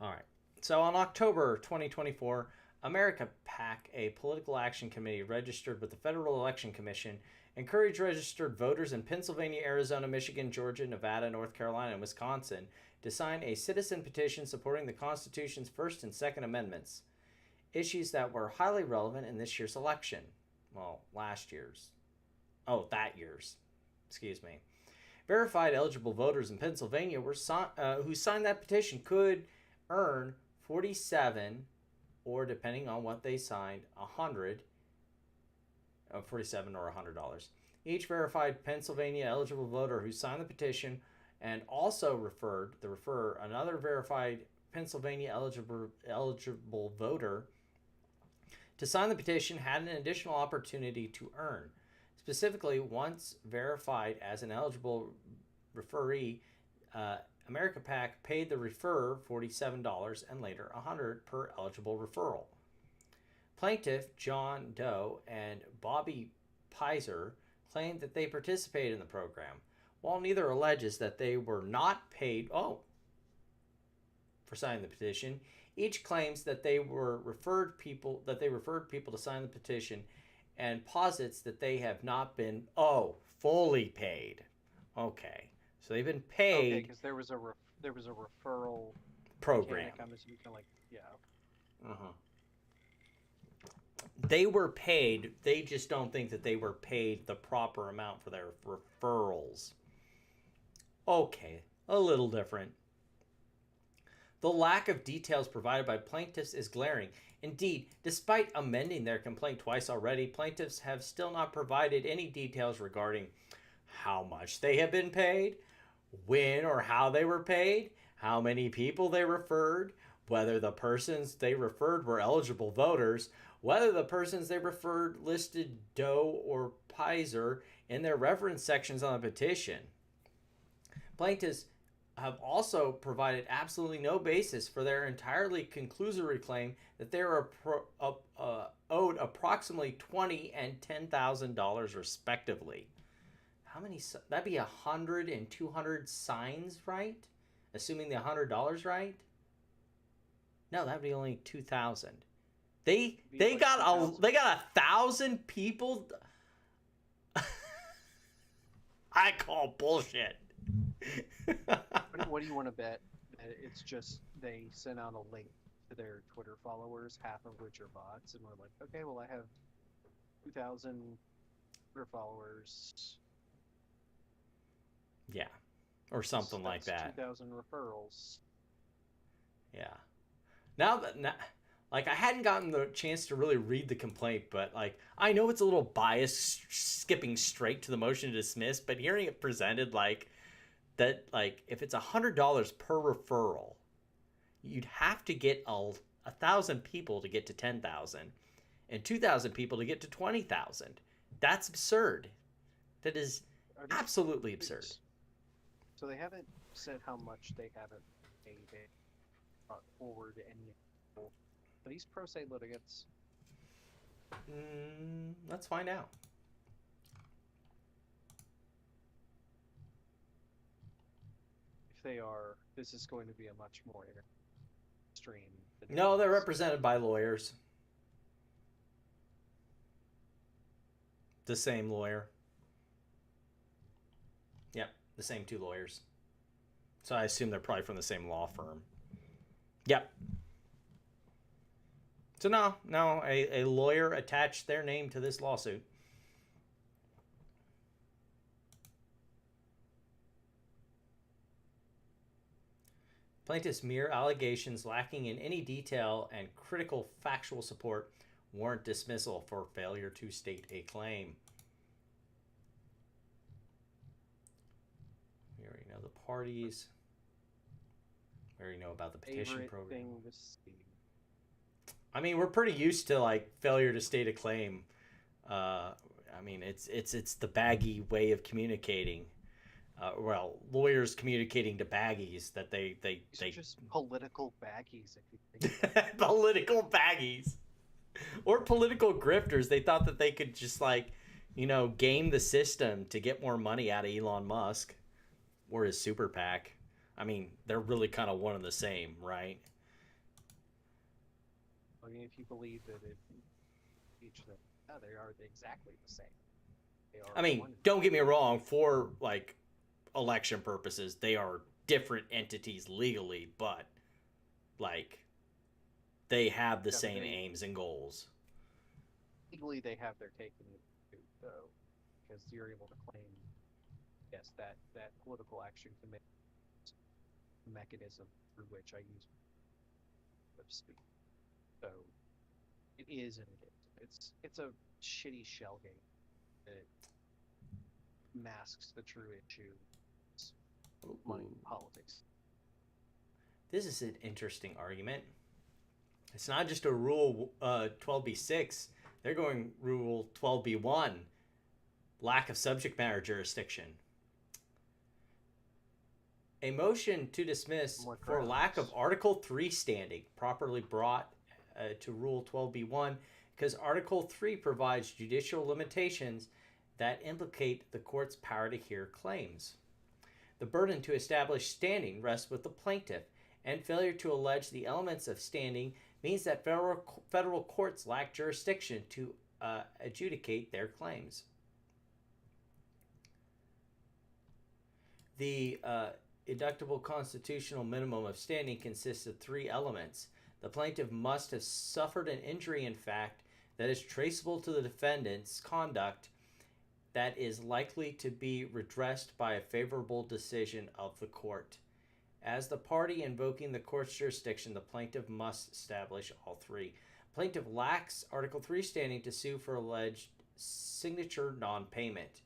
All right. So on October 2024, America PAC, a political action committee registered with the Federal Election Commission, encouraged registered voters in Pennsylvania, Arizona, Michigan, Georgia, Nevada, North Carolina, and Wisconsin to sign a citizen petition supporting the Constitution's First and Second Amendments, issues that were highly relevant in this year's election. Well, last year's. Oh, that year's. Excuse me. Verified eligible voters in Pennsylvania who signed that petition could earn 47, or depending on what they signed, 47 or $100. Each verified Pennsylvania eligible voter who signed the petition and also referred another verified Pennsylvania eligible voter to sign the petition had an additional opportunity to earn. Specifically, once verified as an eligible referee, America PAC paid the referrer $47 and later $100 per eligible referral. Plaintiff John Doe and Bobby Pizer claimed that they participated in the program, while neither alleges that they were not paid for signing the petition. Each claims that they referred people to sign the petition, and posits that they have not been fully paid. Okay, so they've been paid. Okay, because there was a referral program. I'm assuming, like, yeah. They were paid. They just don't think that they were paid the proper amount for their referrals. Okay, a little different. The lack of details provided by plaintiffs is glaring. Indeed, despite amending their complaint twice already, plaintiffs have still not provided any details regarding how much they have been paid, when or how they were paid, how many people they referred, whether the persons they referred were eligible voters, whether the persons they referred listed Doe or Pizer in their reference sections on the petition. Plaintiffs have also provided absolutely no basis for their entirely conclusory claim that they are owed approximately $20,000 and $10,000 respectively. How many? That'd be 100 and 200 signs, right? Assuming the $100, right? No, that'd be only 2,000. They got 1,000 people. I call bullshit. What do you want to bet? It's just they sent out a link to their Twitter followers, half of which are bots, and we're like, okay, well, I have 2,000 Twitter followers. Yeah, or something like that. 2,000 referrals. Yeah. Now, like, I hadn't gotten the chance to really read the complaint, but, like, I know it's a little biased, skipping straight to the motion to dismiss, but hearing it presented like that, like, if it's $100 per referral, you'd have to get 1,000 people to get to 10,000 and 2,000 people to get to 20,000. That's absurd. That is absolutely absurd. So they haven't said how much they haven't paid. They brought forward any. Are these pro se litigants? Let's find out. If they are, this is going to be a much more extreme. No, they're represented by lawyers. The same lawyer. Yep, the same 2 lawyers. So I assume they're probably from the same law firm. Yep. So no, a lawyer attached their name to this lawsuit. Plaintiff's mere allegations lacking in any detail and critical factual support warrant dismissal for failure to state a claim. We already know the parties. We already know about the petition program. I mean, we're pretty used to like failure to state a claim. I mean, it's the baggy way of communicating. Well, lawyers communicating to baggies that they just political baggies. If you think political baggies or political grifters. They thought that they could just like, game the system to get more money out of Elon Musk or his super PAC. I mean, they're really kind of one and the same, right? I mean, if you believe that each of them, they are exactly the same. I mean, don't get me wrong. For like election purposes, they are different entities legally, but like they have the same aims and goals. Legally, they have their cake and eat it, though, because you're able to claim, yes, that political action can make a mechanism through which I use speech. So it is and it is. It's a shitty shell game that masks the true issue. Money and politics. This is an interesting argument. It's not just a rule 12b-6. They're going rule 12b-1, lack of subject matter jurisdiction. A motion to dismiss for lack of Article 3 standing properly brought to Rule 12b-1 because Article 3 provides judicial limitations that implicate the court's power to hear claims. The burden to establish standing rests with the plaintiff, and failure to allege the elements of standing means that federal courts lack jurisdiction to adjudicate their claims. The deductible constitutional minimum of standing consists of 3 elements. The plaintiff must have suffered an injury in fact that is traceable to the defendant's conduct that is likely to be redressed by a favorable decision of the court. As the party invoking the court's jurisdiction, the plaintiff must establish all 3. Plaintiff lacks Article 3 standing to sue for alleged signature non-payment.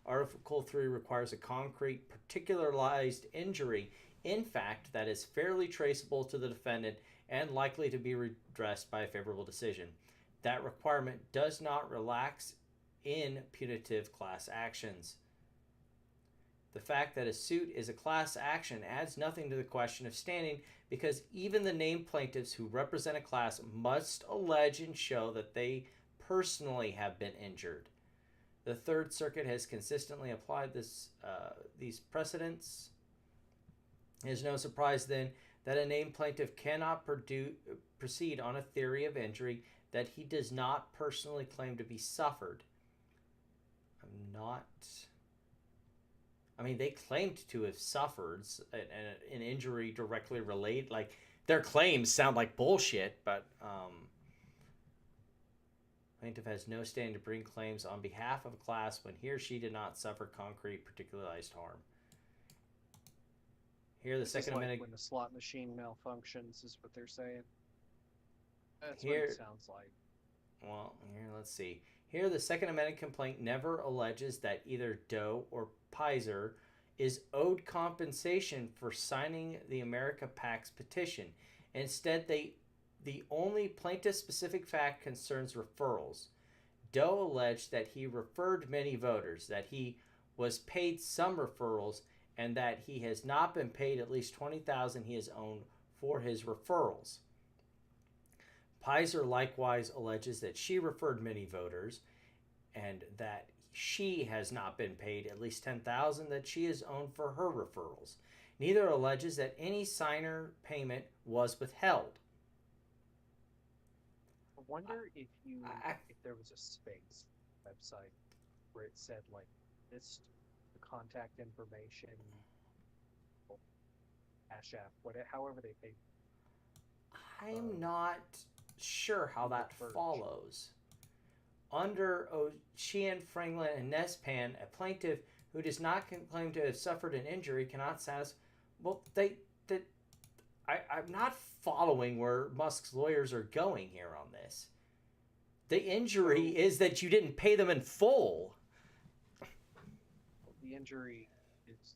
Article 3 requires a concrete, particularized injury, in fact, that is fairly traceable to the defendant and likely to be redressed by a favorable decision. That requirement does not relax in punitive class actions. The fact that a suit is a class action adds nothing to the question of standing because even the named plaintiffs who represent a class must allege and show that they personally have been injured. The Third Circuit has consistently applied these precedents. It is no surprise, then, that a named plaintiff cannot proceed on a theory of injury that he does not personally claim to be suffered. They claimed to have suffered an injury directly related. Like, their claims sound like bullshit, but plaintiff has no standing to bring claims on behalf of a class when he or she did not suffer concrete, particularized harm. Here, the Second Amendment. When the slot machine malfunctions, is what they're saying. That's what it sounds like. Well, here, let's see. Here, the Second Amendment complaint never alleges that either Doe or Pizer is owed compensation for signing the America PAC's petition. Instead, the only plaintiff-specific fact concerns referrals. Doe alleged that he referred many voters, that he was paid some referrals, and that he has not been paid at least $20,000 he has owed for his referrals. Pizer likewise alleges that she referred many voters and that she has not been paid at least $10,000 that she has owed for her referrals. Neither alleges that any signer payment was withheld. I wonder if there was a space website where it said like this, the contact information, Cash App, whatever, however they pay. I'm not sure how that follows. Under Sheehan, Franklin, and Nespan, a plaintiff who does not claim to have suffered an injury cannot satisfy. Well, I'm not following where Musk's lawyers are going here on this. The injury is that you didn't pay them in full. The injury is.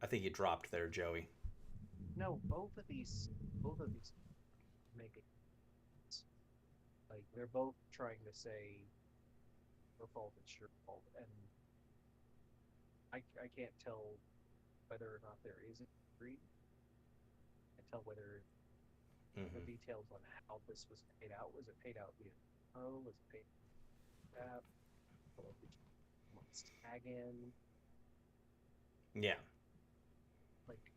I think you dropped there, Joey. No, both of these make it. Like, they're both trying to say your fault, it's your fault, and I can't tell whether or not there is an injury. I can't tell whether the details on how this was paid out. Was it paid out via was it paid app? Tag in? Yeah. Like,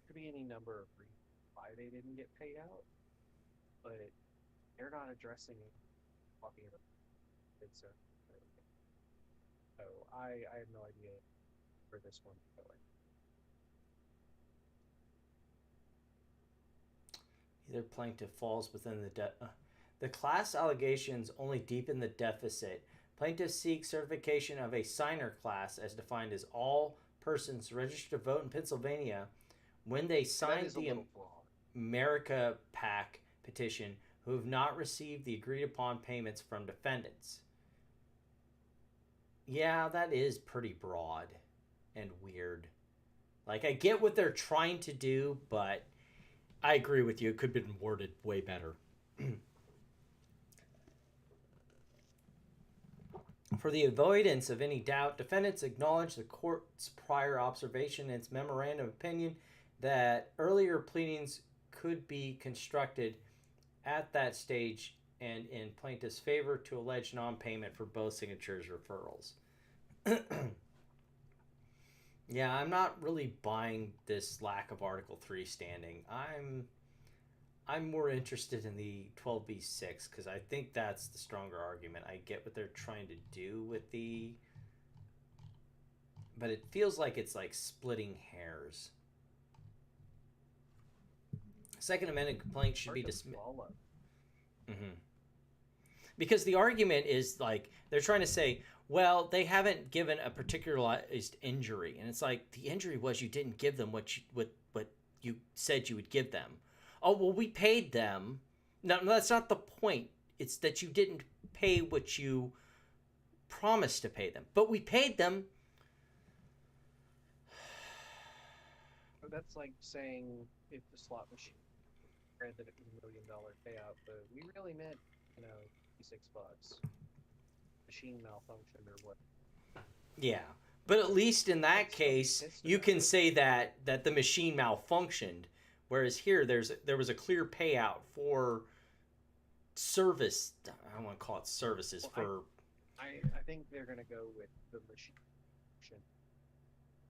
could be any number of reasons why they didn't get paid out, but they're not addressing it, talking about it. So I have no idea where this one's going. Either plaintiff falls within the class allegations only deepen the deficit. Plaintiffs seek certification of a signer class as defined as all persons registered to vote in Pennsylvania when they signed the America PAC petition who have not received the agreed upon payments from defendants. Yeah, that is pretty broad and weird. Like, I get what they're trying to do, but I agree with you. It could have been worded way better. For the avoidance of any doubt, defendants acknowledge the court's prior observation in its memorandum of opinion that earlier pleadings could be constructed at that stage and in plaintiff's favor to allege non-payment for both signatures referrals. Yeah, I'm not really buying this lack of Article 3 standing. I'm more interested in the 12b-6 because I think that's the stronger argument. I get what they're trying to do with but it feels like it's like splitting hairs. Second amended complaint should be dismissed. Because the argument is like they're trying to say, well, they haven't given a particularized injury, and it's like the injury was you didn't give them what you said you would give them. Oh, well, we paid them. No, that's not the point. It's that you didn't pay what you promised to pay them, but we paid them. That's like saying if the slot machine granted it was $1 million payout, but we really meant, $6. Machine malfunctioned or what? Yeah, but at least in that case, you can say that the machine malfunctioned, whereas here there was a clear payout for service. I don't want to call it services for. I think they're gonna go with the machine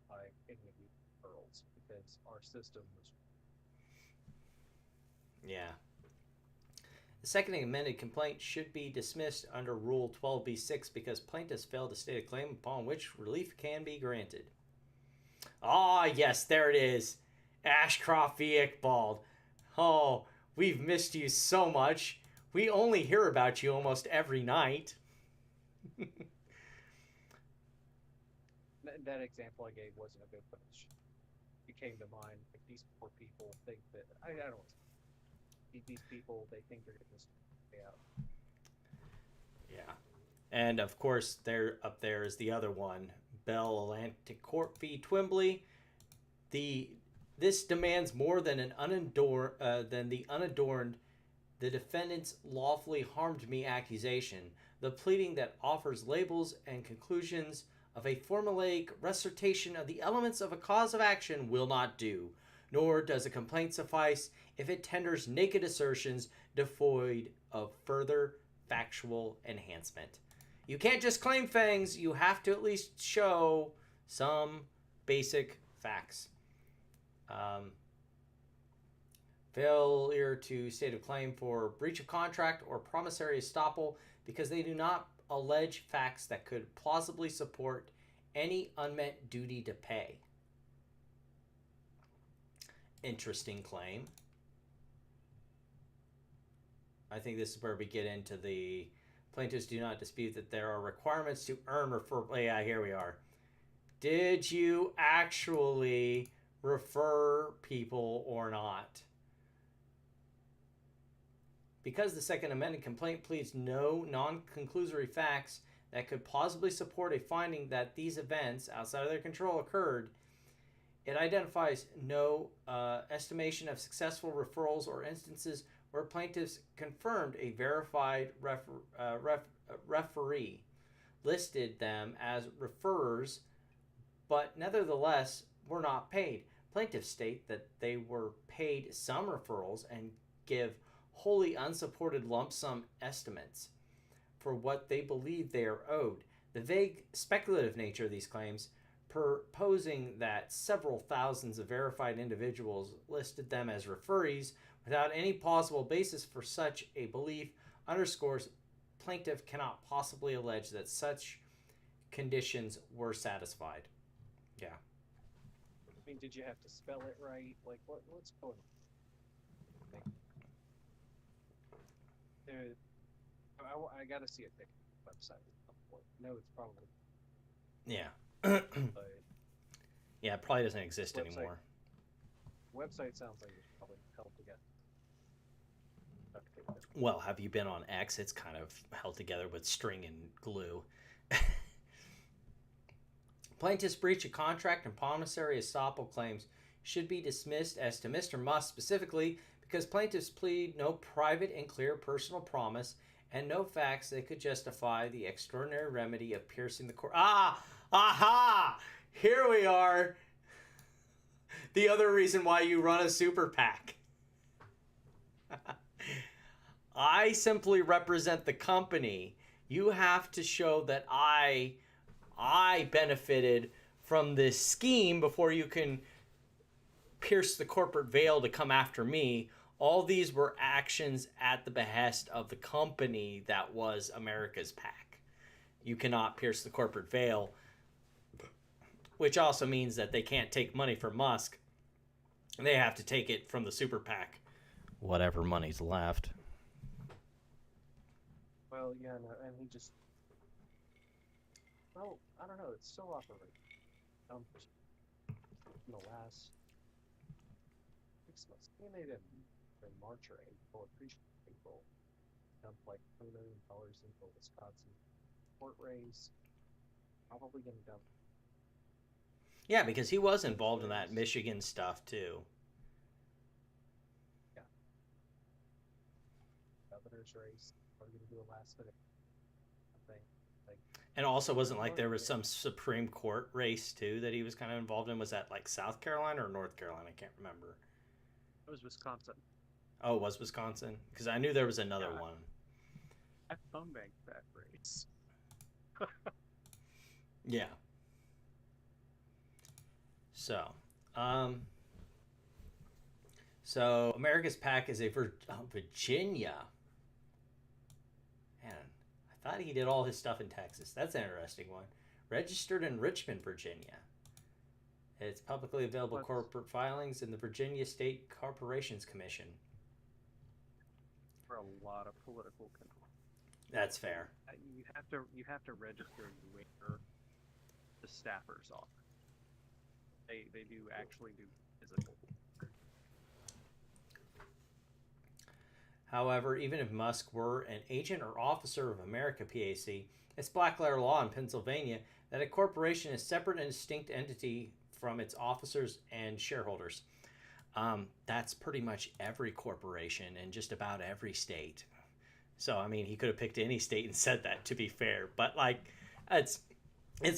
by any of these pearls because our system was. Yeah. The second amended complaint should be dismissed under Rule 12b-6 because plaintiffs failed to state a claim upon which relief can be granted. Ah, yes, there it is. Ashcroft v. Iqbal. Oh, we've missed you so much. We only hear about you almost every night. That example I gave wasn't a good one. It came to mind. Like, these poor people think that I don't know. These people, they think they're going to pay out. Yeah. And, of course, up there is the other one. Bell Atlantic Corp v. Twimbly. This demands more than the unadorned, the defendant's lawfully harmed me accusation. The pleading that offers labels and conclusions of a formulaic recitation of the elements of a cause of action will not do, nor does a complaint suffice if it tenders naked assertions devoid of further factual enhancement. You can't just claim things, you have to at least show some basic facts. Failure to state a claim for breach of contract or promissory estoppel because they do not allege facts that could plausibly support any unmet duty to pay. interesting claim. I think this is where we get into the plaintiffs do not dispute that there are requirements to earn referral. Yeah, here we are. Did you actually refer people or not? Because the Second Amended complaint pleads no non-conclusory facts that could plausibly support a finding that these events outside of their control occurred, it identifies no estimation of successful referrals or instances where plaintiffs confirmed a verified referee listed them as referrers, but nevertheless were not paid. Plaintiffs state that they were paid some referrals and give wholly unsupported lump sum estimates for what they believe they are owed. The vague, speculative nature of these claims, proposing that several thousands of verified individuals listed them as referees without any plausible basis for such a belief, underscores plaintiff cannot possibly allege that such conditions were satisfied. Yeah. I mean, did you have to spell it right? Like, what's going on? I got to see a pic website at some point. No, it's probably. Yeah. But yeah, it probably doesn't exist anymore. Website sounds like it's probably held together. Well, have you been on X? It's kind of held together with string and glue. Plaintiff's breach of contract and promissory estoppel claims should be dismissed as to Mr. Musk specifically because plaintiffs plead no private and clear personal promise and no facts that could justify the extraordinary remedy of piercing the court. Aha! Here we are. The other reason why you run a super PAC. I simply represent the company. You have to show that I benefited from this scheme before you can pierce the corporate veil to come after me. All these were actions at the behest of the company that was America's PAC. You cannot pierce the corporate veil, which also means that they can't take money from Musk. They have to take it from the super PAC, whatever money's left. Well, yeah, no, and he just. Well, I don't know. It's still operating. In the last 6 months, he made it in March or April, April, dumped like $2 million into a Wisconsin court raise. Probably going to dump. Yeah, because he was involved in that Michigan stuff too. Yeah. Governor's race. We're going to do a last minute thing. And also wasn't like there was some Supreme Court race too that he was kind of involved in. Was that like South Carolina or North Carolina? I can't remember. It was Wisconsin. Oh, it was Wisconsin? Because I knew there was another one. I phone banked that race. Yeah. So America's PAC is a Virginia. Man, I thought he did all his stuff in Texas. That's an interesting one. Registered in Richmond, Virginia. It's publicly available corporate filings in the Virginia State Corporations Commission. For a lot of political control. That's fair. You have to register where the staffers are. They do actually do physical work. However, even if Musk were an agent or officer of America PAC, it's black letter law in Pennsylvania that a corporation is a separate and distinct entity from its officers and shareholders. That's pretty much every corporation in just about every state. So, I mean, he could have picked any state and said that, to be fair. But, like, it's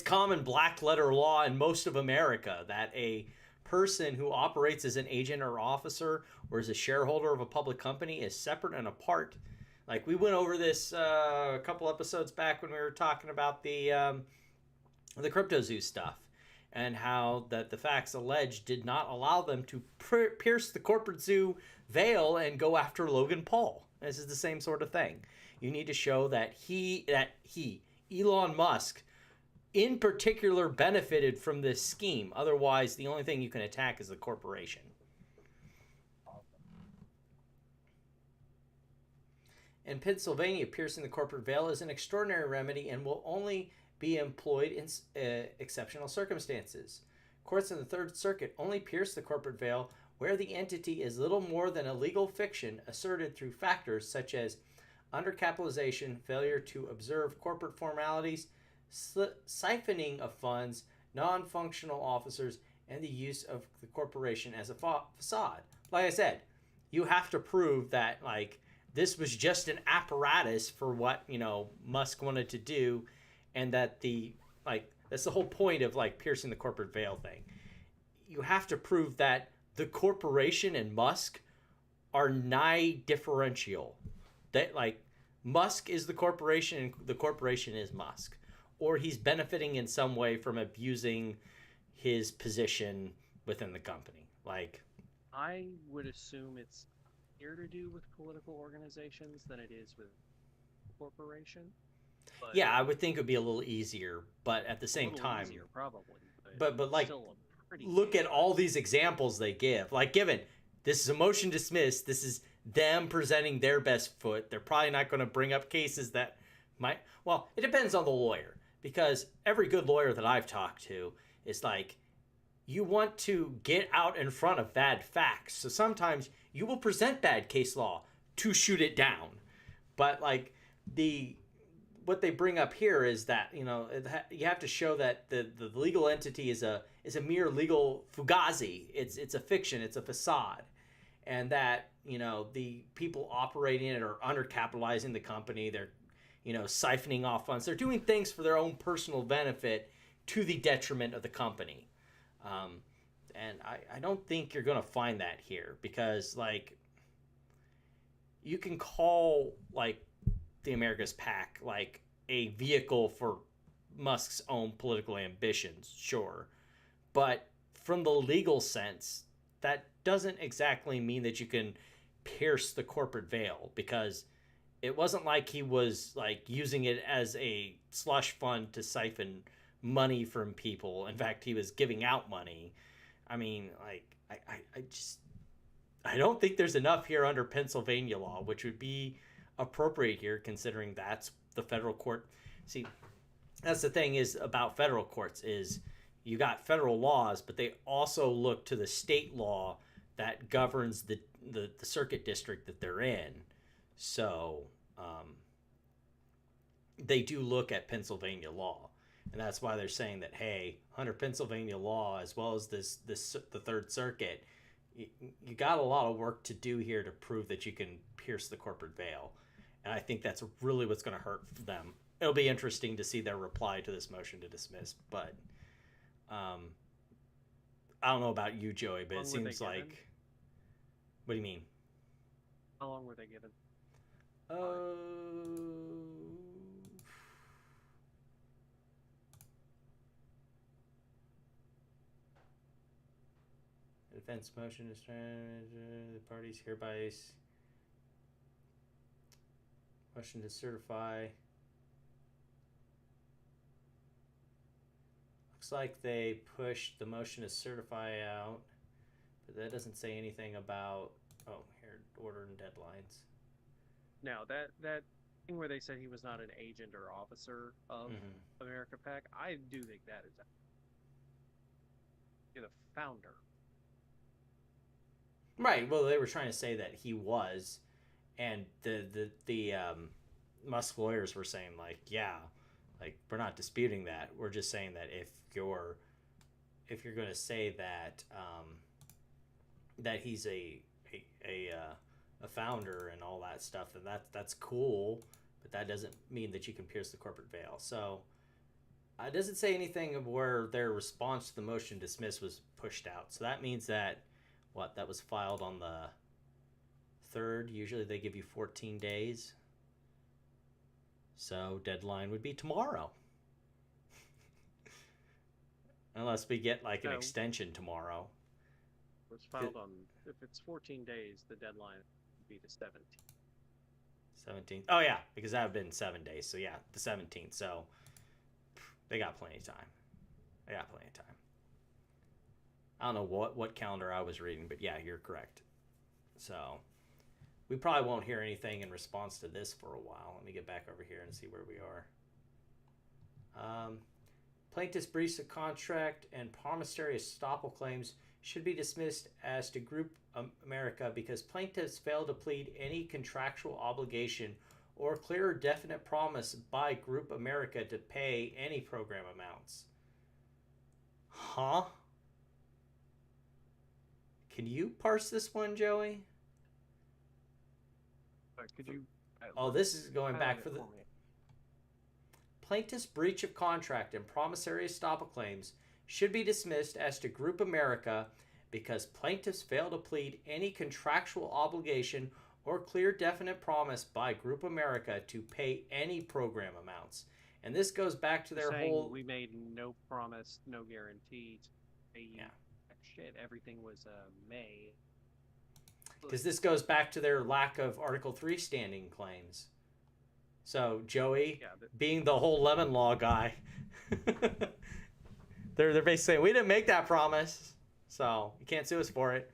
common black letter law in most of America that a person who operates as an agent or officer or as a shareholder of a public company is separate and apart. Like, we went over this a couple episodes back when we were talking about the CryptoZoo stuff and how that the facts alleged did not allow them to pierce the corporate zoo veil and go after Logan Paul. This is the same sort of thing. You need to show that Elon Musk, in particular, benefited from this scheme. Otherwise, the only thing you can attack is the corporation. In Pennsylvania, piercing the corporate veil is an extraordinary remedy and will only be employed in exceptional circumstances. Courts in the Third Circuit only pierce the corporate veil where the entity is little more than a legal fiction asserted through factors such as undercapitalization, failure to observe corporate formalities, siphoning of funds, non-functional officers, and the use of the corporation as a facade. Like I said, you have to prove that like this was just an apparatus for what Musk wanted to do, and that that's the whole point of like piercing the corporate veil thing. You have to prove that the corporation and Musk are nigh differential. That like Musk is the corporation and the corporation is Musk, or he's benefiting in some way from abusing his position within the company. Like, I would assume it's easier to do with political organizations than it is with corporation. But yeah, I would think it would be a little easier, but at the same time, easier, probably. But like, still a pretty look big at all these examples they give. Like, given this is a motion dismissed, this is them presenting their best foot. They're probably not going to bring up cases that might. Well, it depends on the lawyer, because every good lawyer that I've talked to is like, you want to get out in front of bad facts. So sometimes you will present bad case law to shoot it down. But like what they bring up here is that you have to show that the legal entity is a mere legal fugazi. It's a fiction. It's a facade, and that the people operating it are undercapitalizing the company. They're siphoning off funds. They're doing things for their own personal benefit to the detriment of the company. And I don't think you're going to find that here, because like you can call like the America's PAC like a vehicle for Musk's own political ambitions, sure, but from the legal sense, that doesn't exactly mean that you can pierce the corporate veil, because it wasn't like he was like using it as a slush fund to siphon money from people. In fact, he was giving out money. I mean, like, I don't think there's enough here under Pennsylvania law, which would be appropriate here, considering that's the federal court. See, that's the thing is about federal courts is you got federal laws, but they also look to the state law that governs the circuit district that they're in. So they do look at Pennsylvania law. And that's why they're saying that, hey, under Pennsylvania law, as well as the Third Circuit, you got a lot of work to do here to prove that you can pierce the corporate veil. And I think that's really what's going to hurt them. It'll be interesting to see their reply to this motion to dismiss. But I don't know about you, Joey, but it seems like... What do you mean? How long were they given? Defense motion is the parties hereby motion to certify. Looks like they pushed the motion to certify out, but that doesn't say anything about order and deadlines. Now that thing where they said he was not an agent or officer of America PAC, I do think that is you're the founder. Right. Well, they were trying to say that he was, and the Musk lawyers were saying like, yeah, like we're not disputing that. We're just saying that if you're going to say that that he's a founder and all that stuff, then that's cool, but that doesn't mean that you can pierce the corporate veil. So it doesn't say anything of where their response to the motion to dismiss was pushed out. So that means that that was filed on the 3rd. Usually they give you 14 days. So deadline would be tomorrow. Unless we get like an extension tomorrow. It was filed on, if it's 14 days, the deadline would be the 17th. 17th. Oh yeah, because that would have been 7 days. So yeah, the 17th. So they got plenty of time. I don't know what calendar I was reading, but yeah, you're correct. So We probably won't hear anything in response to this for a while. Let me get back over here and see where we are. Plaintiff's breach of contract and promissory estoppel claims should be dismissed as to Group America because plaintiffs failed to plead any contractual obligation or clear or definite promise by Group America to pay any program amounts. Huh? Can you parse this one, Joey? Could you? Oh, this is going back highlight for it the me? plaintiff's breach of contract and promissory estoppel claims should be dismissed as to Group America because plaintiffs fail to plead any contractual obligation or clear definite promise by Group America to pay any program amounts. And this goes back to their Saying whole we made no promise, no guarantee to pay you. Yeah. Shit, everything was May. because this goes back to their lack of Article 3 standing claims. So Joey, Yeah, being the whole lemon law guy, they're basically saying we didn't make that promise, so you can't sue us for it.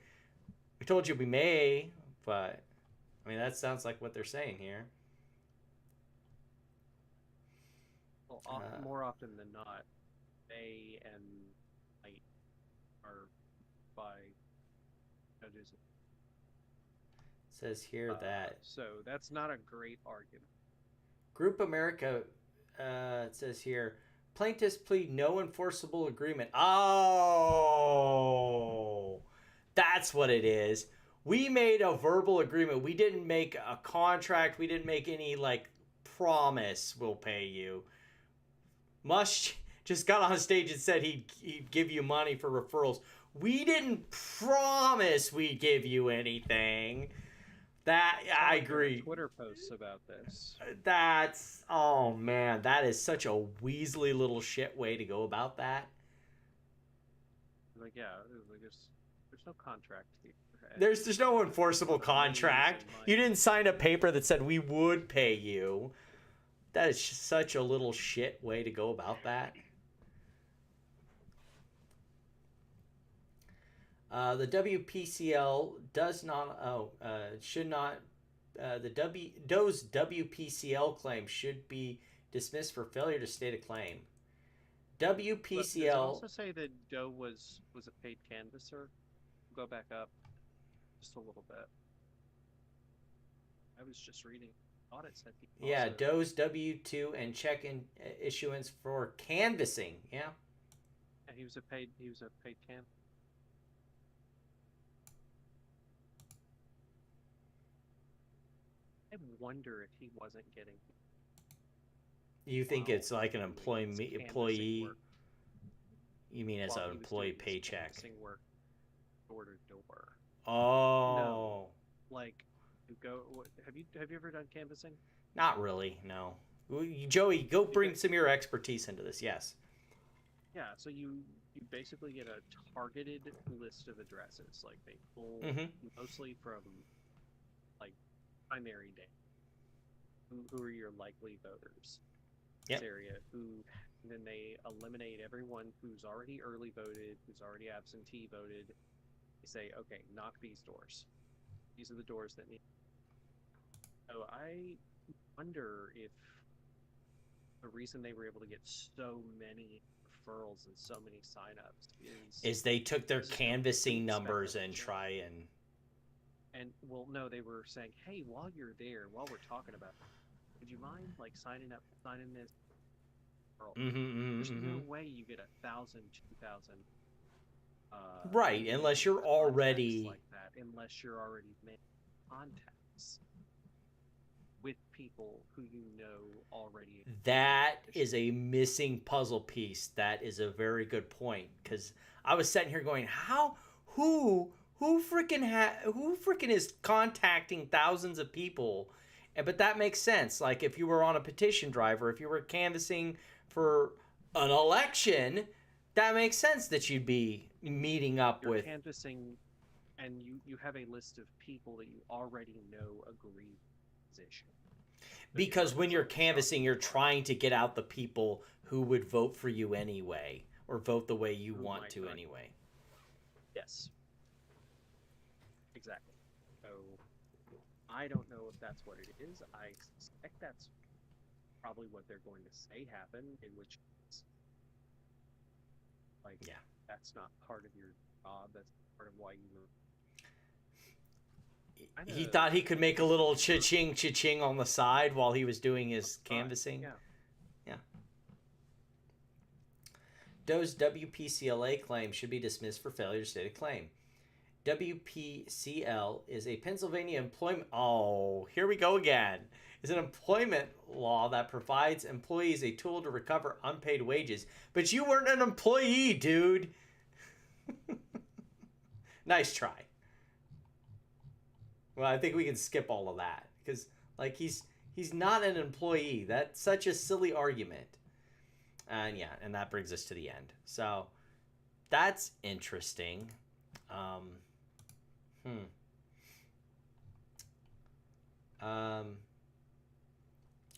We told you we may, but I mean that sounds like what they're saying here. well, more often than not, they and might are by judges. It says here that So that's not a great argument. Group America, it says here, plaintiffs plead no enforceable agreement. Oh, that's what it is. We made a verbal agreement. We didn't make a contract. We didn't make any, like, promise we'll pay you. Musk just got on stage and said he'd give you money for referrals. We didn't promise we'd give you anything. That I agree. Twitter posts about this. That's oh man, that is such a weaselly little shit way to go about that. Like there's no contract here. There's no enforceable contract. You didn't sign a paper that said we would pay you. That is such a little shit way to go about that. The WPCL does not. Should not. Doe's WPCL claim should be dismissed for failure to state a claim. But does it WPCL. also say that Doe was a paid canvasser? Go back up just a little bit. I was just reading. I thought it said he Yeah, also- Doe's W-2 and check in issuance for canvassing. Yeah. Yeah, he was a paid can. I wonder if he wasn't getting. You think Wow. it's like an Canvassing employee? work You mean as while an he was employee doing his paycheck? canvassing work door to door. Oh. Like, have you ever done canvassing? Not really, no. Joey, go bring some of your expertise into this. Yes. Yeah, so you basically get a targeted list of addresses. Like they pull mostly from like primary day. Who are your likely voters? Yep. This area. And then they eliminate everyone who's already early voted, who's already absentee voted. They say, okay, knock these doors. These are the doors that need. So I wonder if the reason they were able to get so many referrals and so many signups is they took their this is canvassing complete numbers and speculation. try and well, no, they were saying, hey, while you're there, while we're talking about it, would you mind like signing this? There's no way you get 1,000, 2,000. Right, unless you're contacts already like that, unless you're already making contacts with people who you know already. That is a missing puzzle piece. That is a very good point, because I was sitting here going, who freaking is contacting thousands of people? But that makes sense. Like if you were on a petition drive or if you were canvassing for an election, that makes sense that you'd be meeting up You're with canvassing, and you have a list of people that you already know agree position. because when you're canvassing, you're trying to get out the people who would vote for you anyway or vote the way you Who want might to not. anyway. Yes. Exactly. So I don't know if that's what it is. I suspect that's probably what they're going to say happened, in which case, like, Yeah. that's not part of your job. That's part of why you were. He thought he could make a little cha-ching on the side while he was doing his canvassing. Yeah. Yeah. Doe's WPCLA claim should be dismissed for failure to state a claim. WPCL is a Pennsylvania employment... Oh, here we go again. It's an employment law that provides employees a tool to recover unpaid wages. But you weren't an employee, dude. Nice try. Well, I think we can skip all of that. Because, like, he's not an employee. That's such a silly argument. And, yeah, and that brings us to the end. So, that's interesting.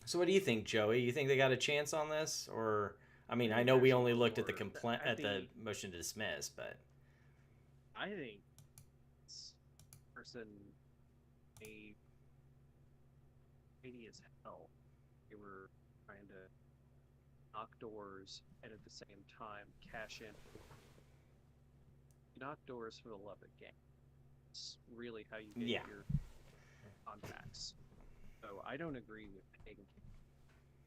So what do you think, Joey? You think they got a chance on this, or I mean, I know we only looked at the complaint at the motion to dismiss, but I think this person a shady as hell. They were trying to knock doors and at the same time cash in. Knock doors for the love of the game. It's really how you get your contacts. So I don't agree with paying.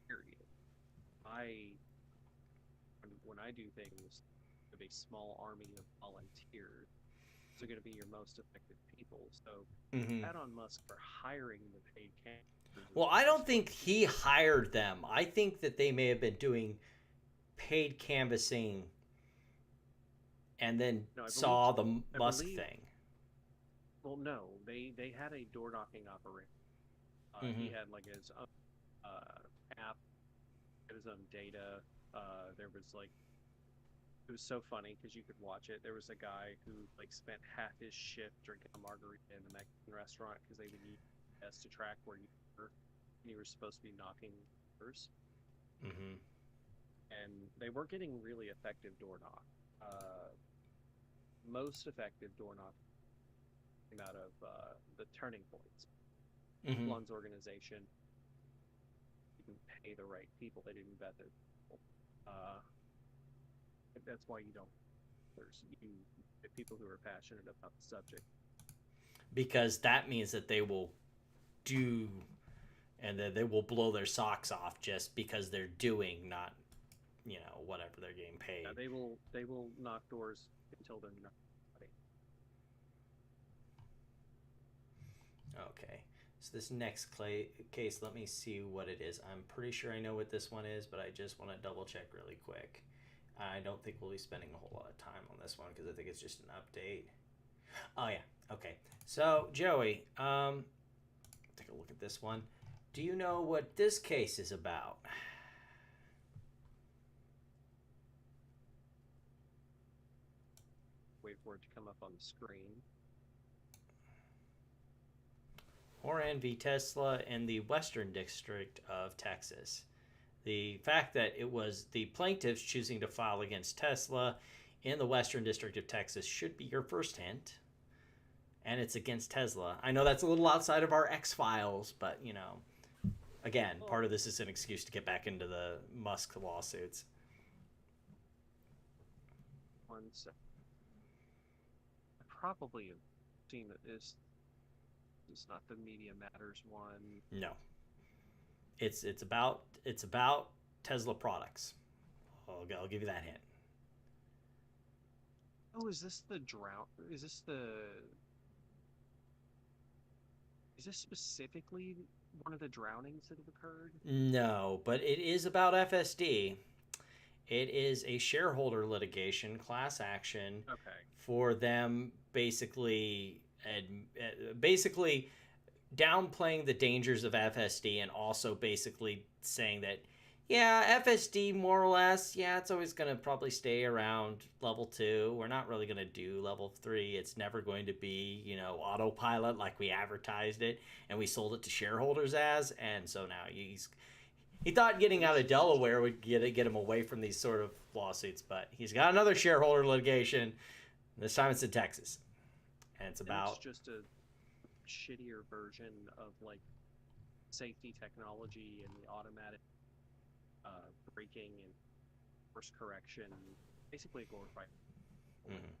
Period. When I do things with a small army of volunteers, those are going to be your most effective people. So pat on Musk for hiring the paid canvassers. Well, I don't think he hired them. I think that they may have been doing paid canvassing and then saw the Musk thing. Well, no, they had a door knocking operation. He had like his own app, his own data. There was like, it was so funny because you could watch it. There was a guy who like spent half his shift drinking a margarita in the Mexican restaurant because they would use GPS to track where you were. And you were supposed to be knocking doors. And they were getting really effective door knock. Most effective door knock came out of the Turning Points. One's organization didn't pay the right people. They didn't vet their people. That's why you don't. There's people who are passionate about the subject. Because that means that they will do, and that they will blow their socks off just because they're doing, not, whatever they're getting paid. Yeah, they will knock doors until they're not. Okay. So this next case, let me see what it is. I'm pretty sure I know what this one is, but I just want to double check really quick. I don't think we'll be spending a whole lot of time on this one because I think it's just an update. Oh, yeah. Okay. So, Joey, take a look at this one. Do you know what this case is about? Wait for it to come up on the screen. Horan v. Tesla in the Western District of Texas. The fact that it was the plaintiffs choosing to file against Tesla in the Western District of Texas should be your first hint. And it's against Tesla. I know that's a little outside of our X-Files, but, again, part of this is an excuse to get back into the Musk lawsuits. One second. I probably have seen that this is not the Media Matters one. No. It's about Tesla products. I'll give you that hint. Oh, is this specifically one of the drownings that have occurred? No, but it is about FSD. It is a shareholder litigation, class action, for them basically downplaying the dangers of FSD and also basically saying that, FSD more or less, it's always going to probably stay around level 2. We're not really going to do level 3. It's never going to be, autopilot like we advertised it and we sold it to shareholders as. And so now he thought getting out of Delaware would get him away from these sort of lawsuits, but he's got another shareholder litigation. This time it's in Texas. And it's about... It's just a shittier version of like safety technology and the automatic braking and course correction, basically a glorified. Mhm.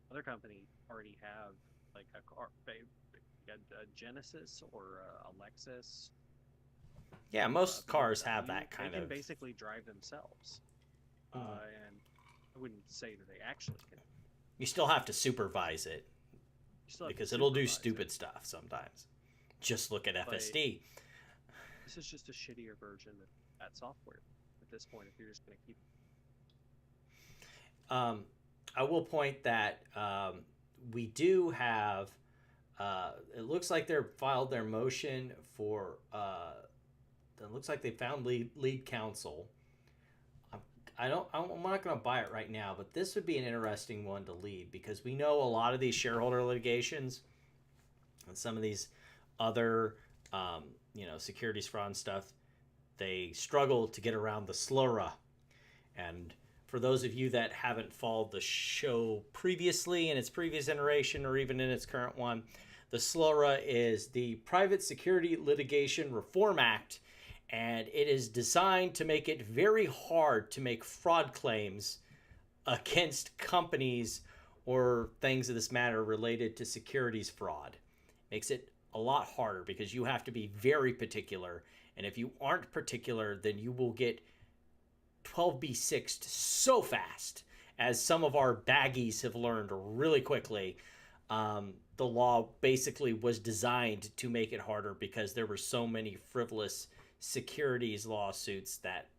Other companies already have like a car, a Genesis or a Lexus. Yeah, most cars have BMW. that They kind can of. basically drive themselves, Mhm. and I wouldn't say that they actually can. You still have to supervise it You still have to because it'll do supervise it, stupid stuff sometimes. Just look at but FSD. this is just a shittier version of that software at this point. If you're just going to keep, Um, I will point that we do have. It looks like they're filed their motion for. It looks like they found lead counsel. I don't. I'm not going to buy it right now, but this would be an interesting one to lead because we know a lot of these shareholder litigations and some of these other, securities fraud stuff. They struggle to get around the SLURA. And for those of you that haven't followed the show previously in its previous iteration or even in its current one, the SLURA is the Private Security Litigation Reform Act, and it is designed to make it very hard to make fraud claims against companies or things of this matter related to securities fraud. Makes it a lot harder because you have to be very particular, and if you aren't particular, then you will get 12b6'd so fast, as some of our baggies have learned really quickly. The law basically was designed to make it harder because there were so many frivolous securities lawsuits that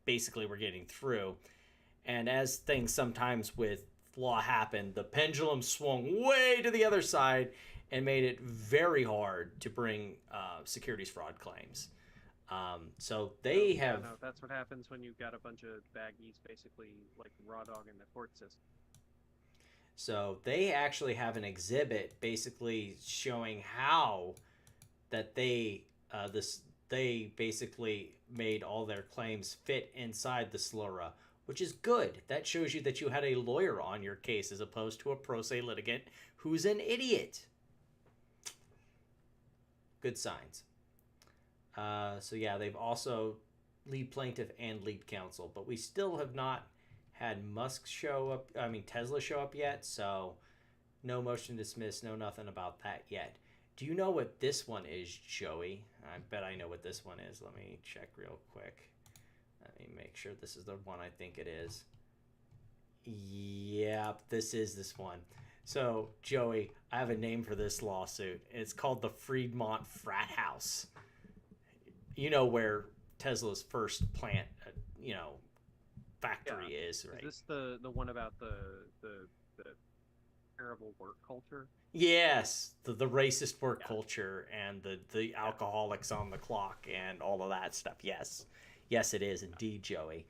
basically were getting through. And as things sometimes with law happen, the pendulum swung way to the other side and made it very hard to bring securities fraud claims. So they have. no, that's what happens when you've got a bunch of baggies, basically like raw dog in the court system. So they actually have an exhibit basically showing how that they basically made all their claims fit inside the SLURA, which is good. That shows you that you had a lawyer on your case as opposed to a pro se litigant who's an idiot. Good signs. So yeah, they've also lead plaintiff and lead counsel, but we still have not had Musk show up. I mean Tesla show up yet, so no motion to dismiss, no nothing about that yet. Do you know what this one is, Joey? I bet I know what this one is. Let me check real quick. Let me make sure this is the one I think it is. Yep, this is this one. So, Joey, I have a name for this lawsuit. It's called the Fremont Frat House. You know where Tesla's first plant, factory is, right? Is this the one about the terrible work culture? Yes, the racist work culture and the alcoholics on the clock and all of that stuff. Yes, it is indeed, Joey.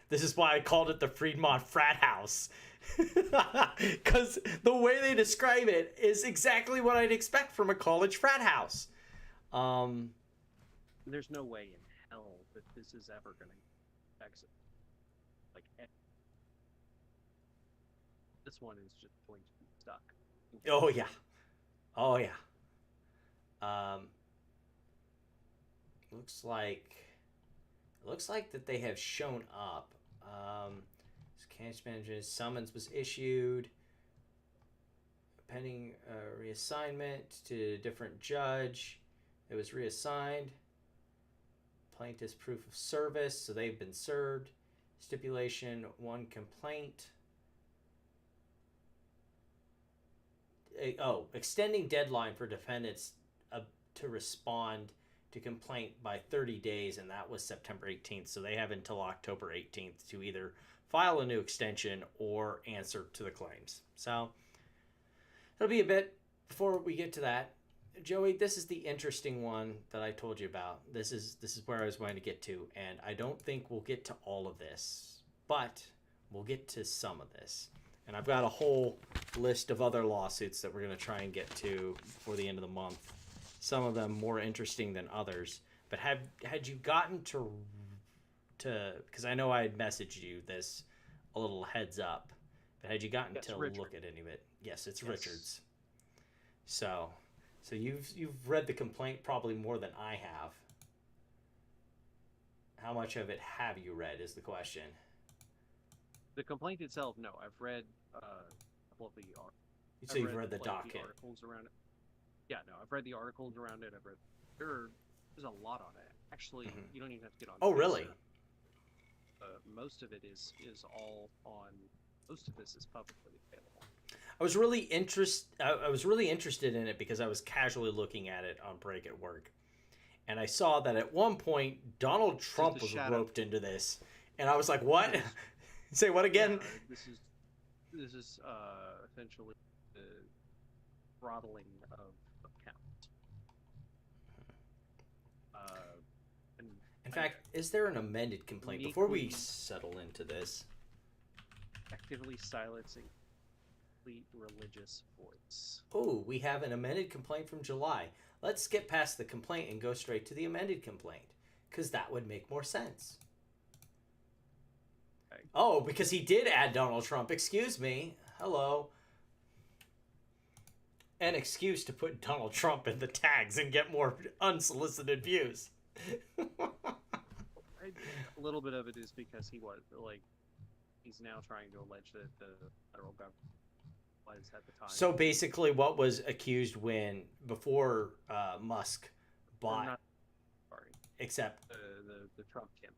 This is why I called it the Fremont Frat House, because the way they describe it is exactly what I'd expect from a college frat house. There's no way in hell that this is ever going to exit. Like, this one is just going to be stuck. Oh yeah. Looks like that they have shown up. Cash management summons was issued pending reassignment to a different judge. It was reassigned. Plaintiff's proof of service, so they've been served. Stipulation 1 complaint. Extending deadline for defendants to respond to complaint by 30 days, and that was September 18th. So they have until October 18th to either file a new extension or answer to the claims. So it'll be a bit before we get to that. Joey, this is the interesting one that I told you about. This is where I was going to get to, and I don't think we'll get to all of this, but we'll get to some of this. And I've got a whole list of other lawsuits that we're going to try and get to before the end of the month. Some of them more interesting than others. But had you gotten to because I know I had messaged you this a little heads up, but had you gotten to Richard. look at any of it? Yes, it's Richard's. So you've read the complaint probably more than I have. How much of it have you read is the question. The complaint itself, no. I've read a couple of the So you've read the like, docket. the articles around it. Yeah, no, I've read the articles around it. I've read there's a lot on it. Actually, you don't even have to get on. Oh, really? Most of it is all on. Most of this is publicly available. I was really interested in it because I was casually looking at it on break at work, and I saw that at one point Donald Trump was roped into this, and I was like, "What? Say what again?" Yeah, this is essentially the throttling of accounts. In fact, is there an amended complaint before we settle into this? Actively silencing complete religious voice. Oh, we have an amended complaint from July. Let's skip past the complaint and go straight to the amended complaint, because that would make more sense. Okay. Oh, because he did add Donald Trump. Excuse me. Hello. An excuse to put Donald Trump in the tags and get more unsolicited views. A little bit of it is because he's now trying to allege that the federal government was at the time. So basically, what was accused before Musk bought, except the Trump campaign.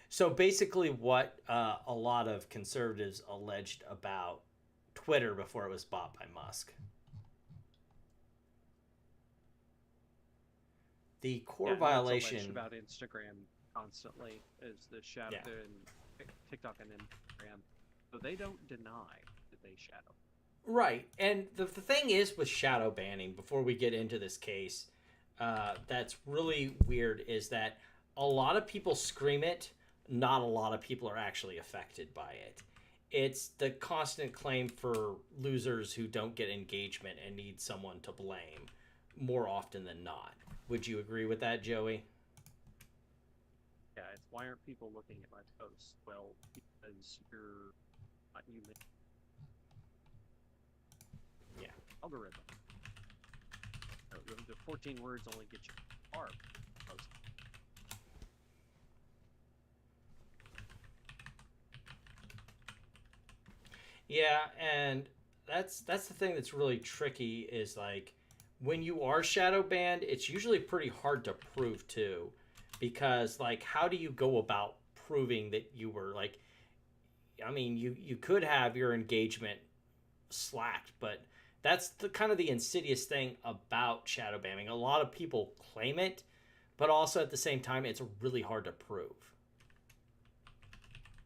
So basically, what a lot of conservatives alleged about Twitter before it was bought by Musk. The core violation about Instagram constantly is the shadow and TikTok and Instagram, so they don't deny that they shadow. Right, and the thing is with shadow banning, before we get into this case, that's really weird, is that a lot of people scream it, not a lot of people are actually affected by it. It's the constant claim for losers who don't get engagement and need someone to blame more often than not. Would you agree with that, Joey? Yeah, it's why aren't people looking at my posts? Well, because you're not human. Yeah. Algorithm. The 14 words only get you far. Yeah, and that's the thing that's really tricky is like when you are shadow banned, it's usually pretty hard to prove too, because like how do you go about proving that you were like, I mean, you could have your engagement slacked, but that's the kind of the insidious thing about shadow banning. A lot of people claim it, but also at the same time, it's really hard to prove.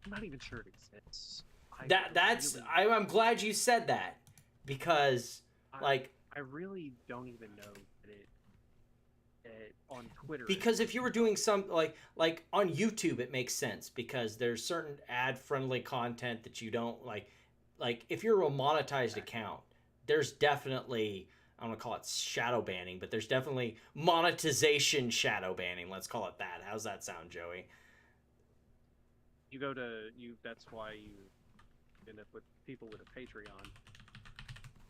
I'm not even sure it exists. I'm glad you said that, because I really don't even know that it on Twitter. Because if you were doing some like on YouTube, it makes sense because there's certain ad-friendly content that you don't like if you're a monetized account, there's definitely, I don't want to call it shadow banning, but there's definitely monetization shadow banning. Let's call it that. How's that sound, Joey? That's why you end up with people with a Patreon.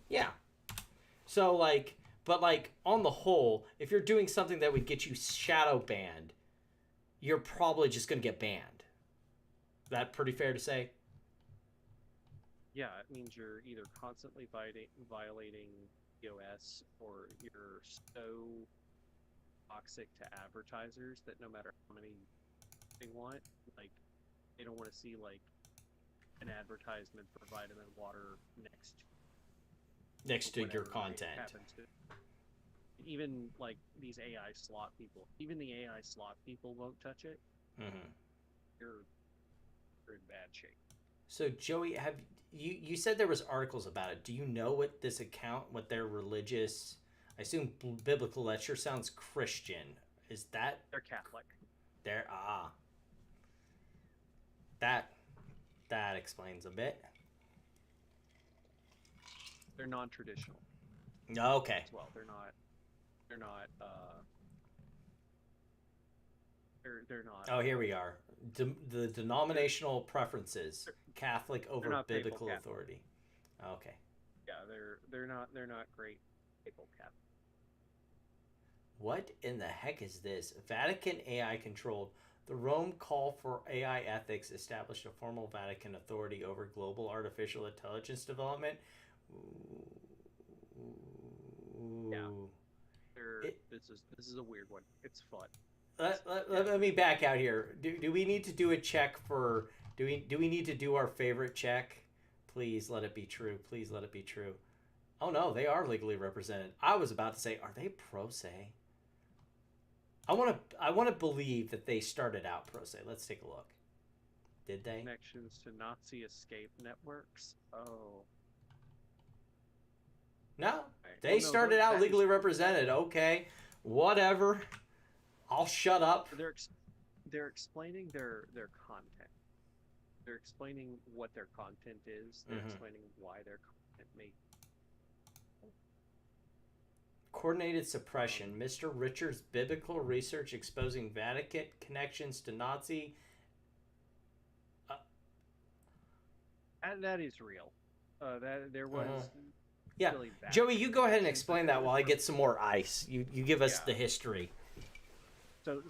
Yeah. So but on the whole, if you're doing something that would get you shadow banned, you're probably just going to get banned. Is that pretty fair to say? Yeah, it means you're either constantly violating EOS, or you're so toxic to advertisers that no matter how many they want, they don't want to see an advertisement for vitamin water next to your content. Even these AI slot people, even the AI slot people won't touch it. Mm-hmm. You're in bad shape. So Joey, have you said there was articles about it? Do you know what this account, what their religious, I assume biblical, that sure sounds Christian. Is that? They're Catholic. That explains a bit. They're non-traditional. Okay. As well, they're not. Oh, here we are. The denominational preferences: Catholic over biblical authority. Okay. Yeah, they're not great Papal cap. What in the heck is this? Vatican AI controlled. The Rome Call for AI Ethics established a formal Vatican authority over global artificial intelligence development. Yeah. This is a weird one. It's fun. Let me back out here. Do we need to do a check for? Do we need to do our favorite check? Please let it be true. Please let it be true. Oh no, they are legally represented. I was about to say, are they pro se? I want to believe that they started out pro se. Let's take a look. Did they? Connections to Nazi escape networks. Oh. No, they started out legally represented. Okay, whatever. I'll shut up. They're explaining their content. They're explaining what their content is. They're explaining why their content may. Coordinated suppression. Mr. Richards' biblical research exposing Vatican connections to Nazi. And that is real. That there was. Yeah, really Joey, you go ahead and explain that while I get some more ice. You give us the history. So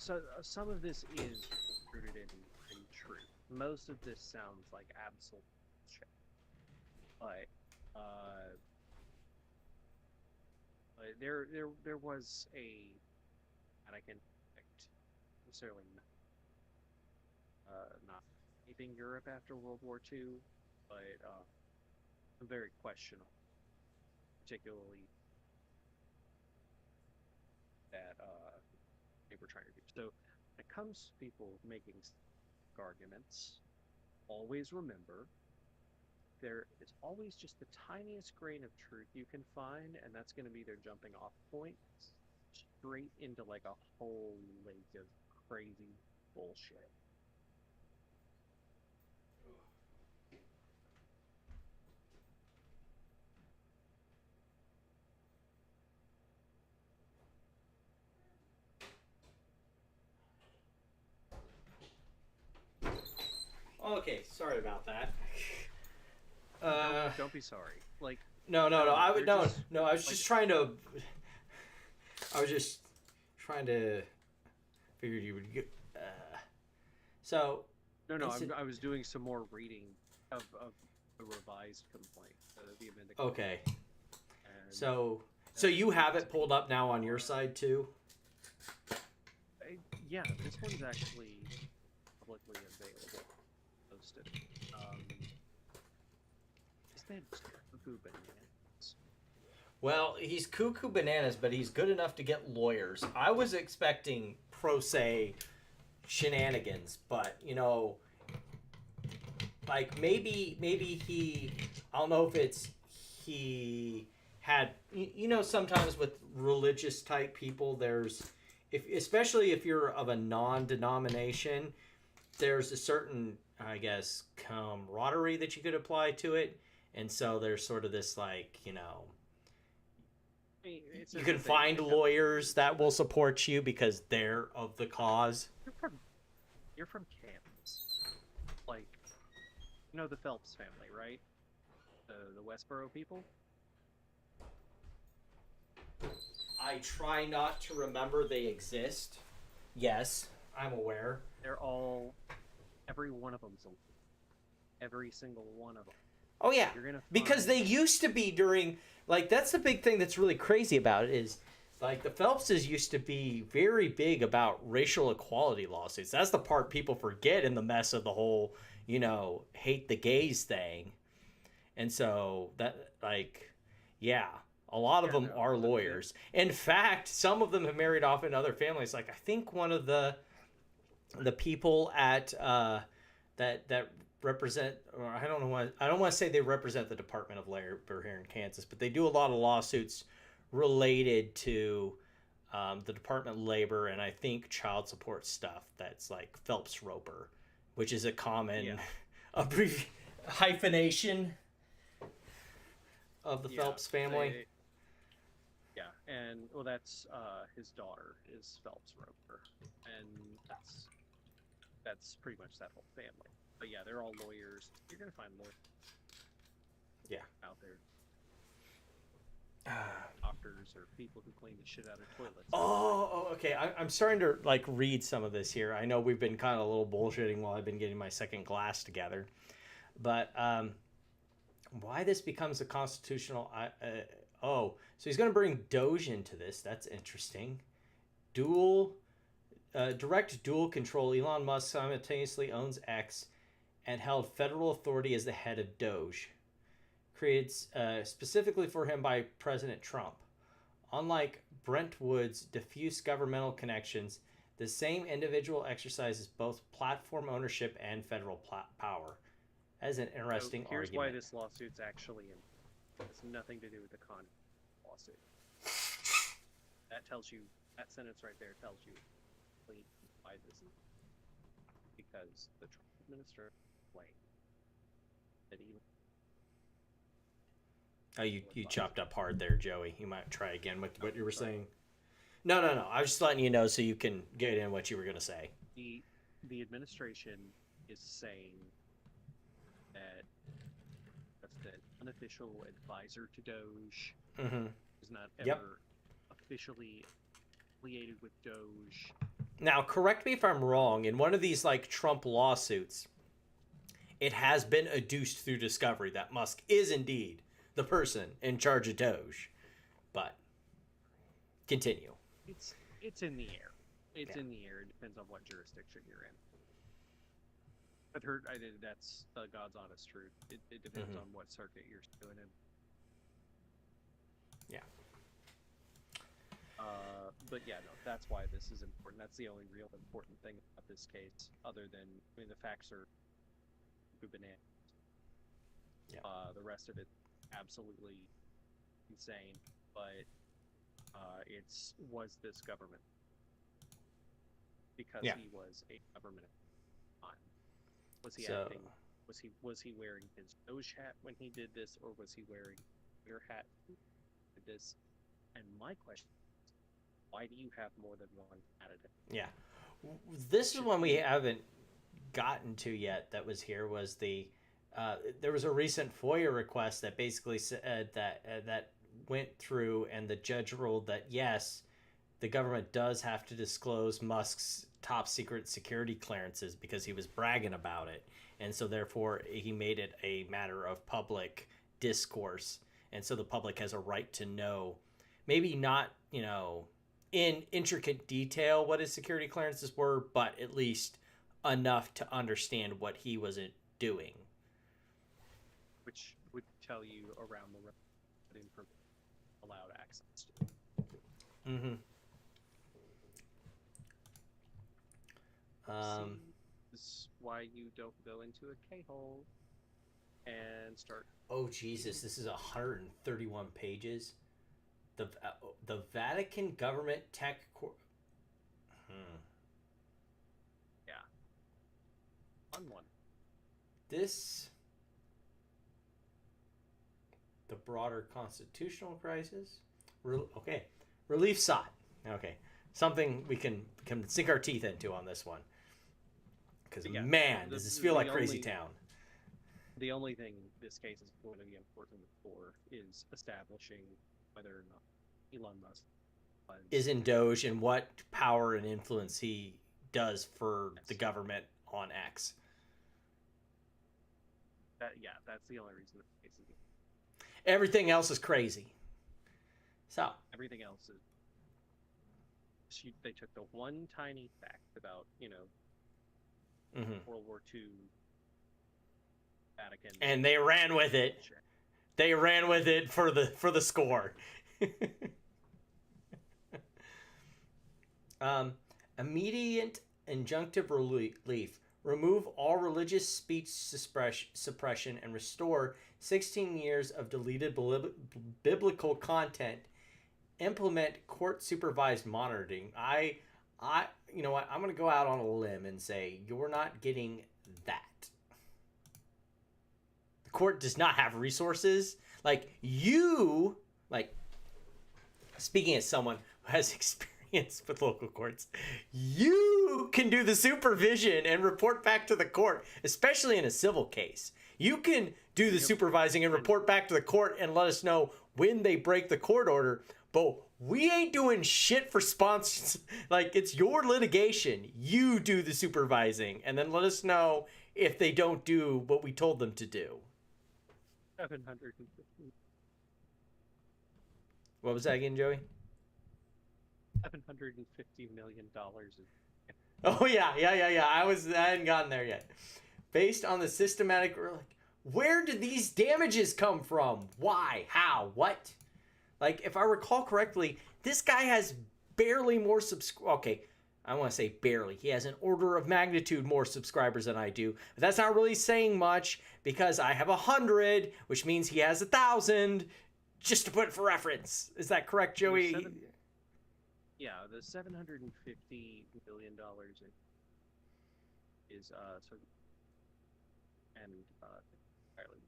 some of this is rooted in truth. Most of this sounds like absolute shit. But there was a, and I can necessarily not leaving Europe after World War II, but very questionable, particularly that they were trying to do. So when it comes to people making arguments, always remember there is always just the tiniest grain of truth you can find, and that's going to be their jumping off point straight into like a whole lake of crazy bullshit. Okay, sorry about that. Don't be sorry. Like no. I would no. I was just trying to. I was just trying to. Figured you would get. So. No. I was doing some more reading of a revised complaint. The amended. Okay. So you have it pulled up now on your side too. Yeah, this one's actually publicly available. Posted. His name's Cuckoo Bananas. Well, he's cuckoo bananas, but he's good enough to get lawyers. I was expecting pro se shenanigans, but like maybe he. I don't know if it's he had. Sometimes with religious type people, there's especially if you're of a non-denomination, there's a certain, I guess, camaraderie that you could apply to it. And so there's sort of this, like, you can find lawyers that will support you because they're of the cause. You're from Kansas. Like, the Phelps family, right? The Westboro people? I try not to remember they exist. Yes, I'm aware. They're every one of them's every single one of them. Oh yeah, because they used to be during, like, that's the big thing that's really crazy about it is, like, the Phelpses used to be very big about racial equality lawsuits. That's the part people forget in the mess of the whole, hate the gays thing. And so that, like, yeah, a lot of them are lawyers. In fact, some of them have married off in other families. Like, I think one of the people at that represent, or I don't want to say they represent the Department of Labor here in Kansas, but they do a lot of lawsuits related to the Department of Labor and I think child support stuff. That's like Phelps Roper, which is a common hyphenation of the Phelps family. And well, that's his daughter is Phelps Roper, and that's pretty much that whole family. But yeah, they're all lawyers. You're gonna find lawyers. Yeah. Out there. doctors or people who clean the shit out of toilets. Okay. I'm starting to like read some of this here. I know we've been kind of a little bullshitting while I've been getting my second glass together, but why this becomes a constitutional? So he's going to bring Doge into this. That's interesting. Direct dual control. Elon Musk simultaneously owns X and held federal authority as the head of Doge, created specifically for him by President Trump. Unlike Brentwood's diffuse governmental connections, the same individual exercises both platform ownership and federal power. As an interesting so here's argument. Why this lawsuit's actually has nothing to do with the con lawsuit. That sentence right there tells you why this is. Because the Trump administration claimed that he. Oh, you chopped up hard there, Joey. You might try again with what you were saying. No. I was just letting you know so you can get in what you were going to say. The administration is saying that that's the unofficial advisor to Doge. Is not ever officially affiliated with Doge. Now, correct me if I'm wrong. In one of these like Trump lawsuits, it has been adduced through discovery that Musk is indeed the person in charge of Doge. But continue. It's in the air. It's in the air. It depends on what jurisdiction you're in. That's the God's honest truth. It depends on what circuit you're doing in. Yeah. But yeah, no, that's why this is important. That's the only real important thing about this case, other than, the facts are bananas. Yeah. The rest of it, absolutely insane. But was this government? Because he was a government at the time. Was he acting? Was he wearing his Doge hat when he did this, or was he wearing your hat when he did this? And my question is, why do you have more than one candidate? Yeah. This is one we haven't gotten to yet that was here was there was a recent FOIA request that basically said that went through, and the judge ruled that yes, the government does have to disclose Musk's top secret security clearances because he was bragging about it. And so therefore he made it a matter of public discourse. And so the public has a right to know, maybe not, in intricate detail what his security clearances were, but at least enough to understand what he wasn't doing. Which would tell you around the allowed access to. This is why you don't go into a K-hole and start. Oh Jesus! This is 131 pages. The Vatican Government Tech Corp. Yeah. Fun one. The broader constitutional crisis. Okay. Relief sought. Okay. Something we can sink our teeth into on this one. Because, does this feel like crazy town. The only thing this case is going to be important for is establishing whether or not Elon Musk is in Doge and what power and influence he does for the government on X. That's the only reason the case is. Everything else is crazy. So everything else is. They took the one tiny fact about World War II Vatican, and they ran with it. They ran with it for the score. Immediate injunctive relief. Remove all religious speech suppression and restore 16 years of deleted biblical content. Implement court-supervised monitoring. You know what? I'm going to go out on a limb and say you're not getting that. The court does not have resources. Speaking as someone who has experience with local courts, you can do the supervision and report back to the court, especially in a civil case. You can do the supervising and report back to the court and let us know when they break the court order, but we ain't doing shit for sponsors. Like, it's your litigation. You do the supervising, and then let us know if they don't do what we told them to do. 750 What was that again, Joey? $750 million. Oh yeah. I hadn't gotten there yet. Based on the systematic, like, where did these damages come from? Why? How? What? Like, if I recall correctly, this guy has barely more Okay, I want to say barely. He has an order of magnitude more subscribers than I do. But that's not really saying much because I have 100, which means he has 1,000. Just to put it for reference. Is that correct, Joey? Yeah, the $750 million is sort of, and entirely.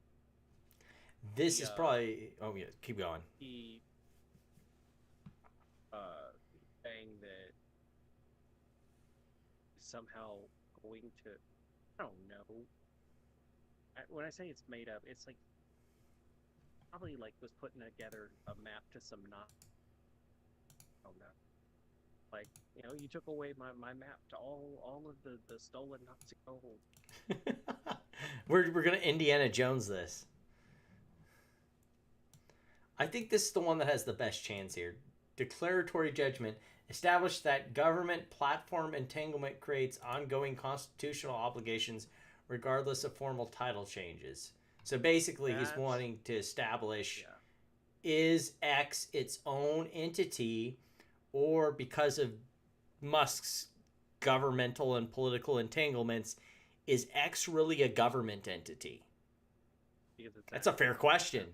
This is probably. Oh yeah, keep going. He saying that somehow going to, I don't know. When I say it's made up, it's like probably like was putting together a map to some not. I don't know. Like, you know, you took away my map to all of the stolen Nazi gold. We're gonna Indiana Jones this. I think this is the one that has the best chance here. Declaratory judgment established that government platform entanglement creates ongoing constitutional obligations regardless of formal title changes. So basically, he's wanting to establish, is X its own entity, or because of Musk's governmental and political entanglements, is X really a government entity? That's a fair question.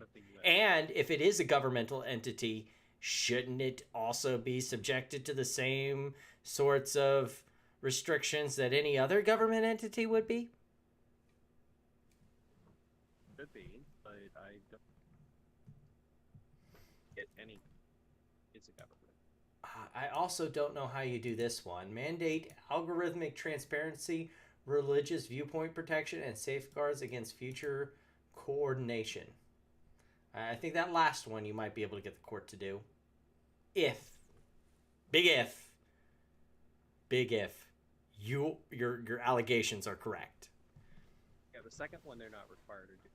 And if it is a governmental entity, shouldn't it also be subjected to the same sorts of restrictions that any other government entity would be? Could be, but I don't get any. It's a government. I also don't know how you do this one. Mandate algorithmic transparency, religious viewpoint protection, and safeguards against future coordination. I think that last one you might be able to get the court to do. If, big if, your allegations are correct. Yeah, the second one they're not required to do.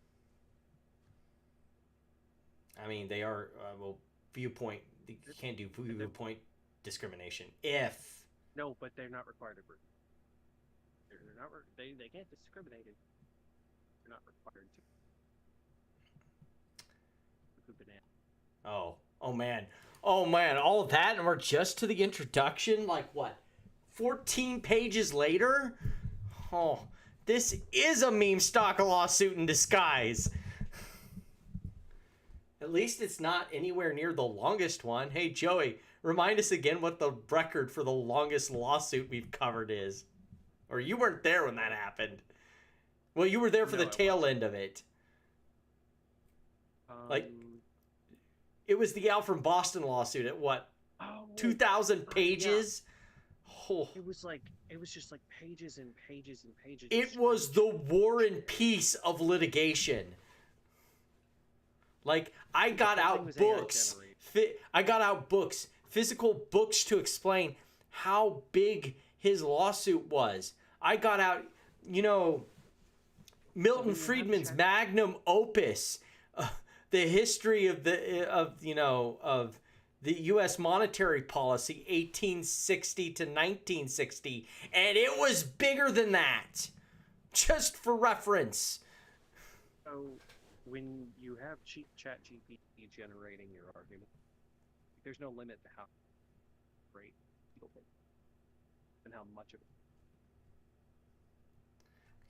I mean, they are, viewpoint, you can't do viewpoint discrimination. If. No, but they're not required to. They're not, they can't discriminate it. They're not required to. Oh man, all of that, and we're just to the introduction. Like what, 14 pages later? Oh, this is a meme stock lawsuit in disguise. At least it's not anywhere near the longest one. Hey Joey, remind us again what the record for the longest lawsuit we've covered is. Or you weren't there when that happened. Well, you were there for the tail end of it. Like, it was the Al from Boston lawsuit at what? 2,000 pages? Yeah. Oh. It was just like pages and pages and pages. It was the War and Peace of litigation. Like, I got out books. Physical books to explain how big his lawsuit was. I got out, Milton Friedman's magnum opus, the history of the U.S. monetary policy, 1860 to 1960, and it was bigger than that. Just for reference. So, when you have cheap ChatGPT generating your argument, there's no limit to how great it'll be and how much of it.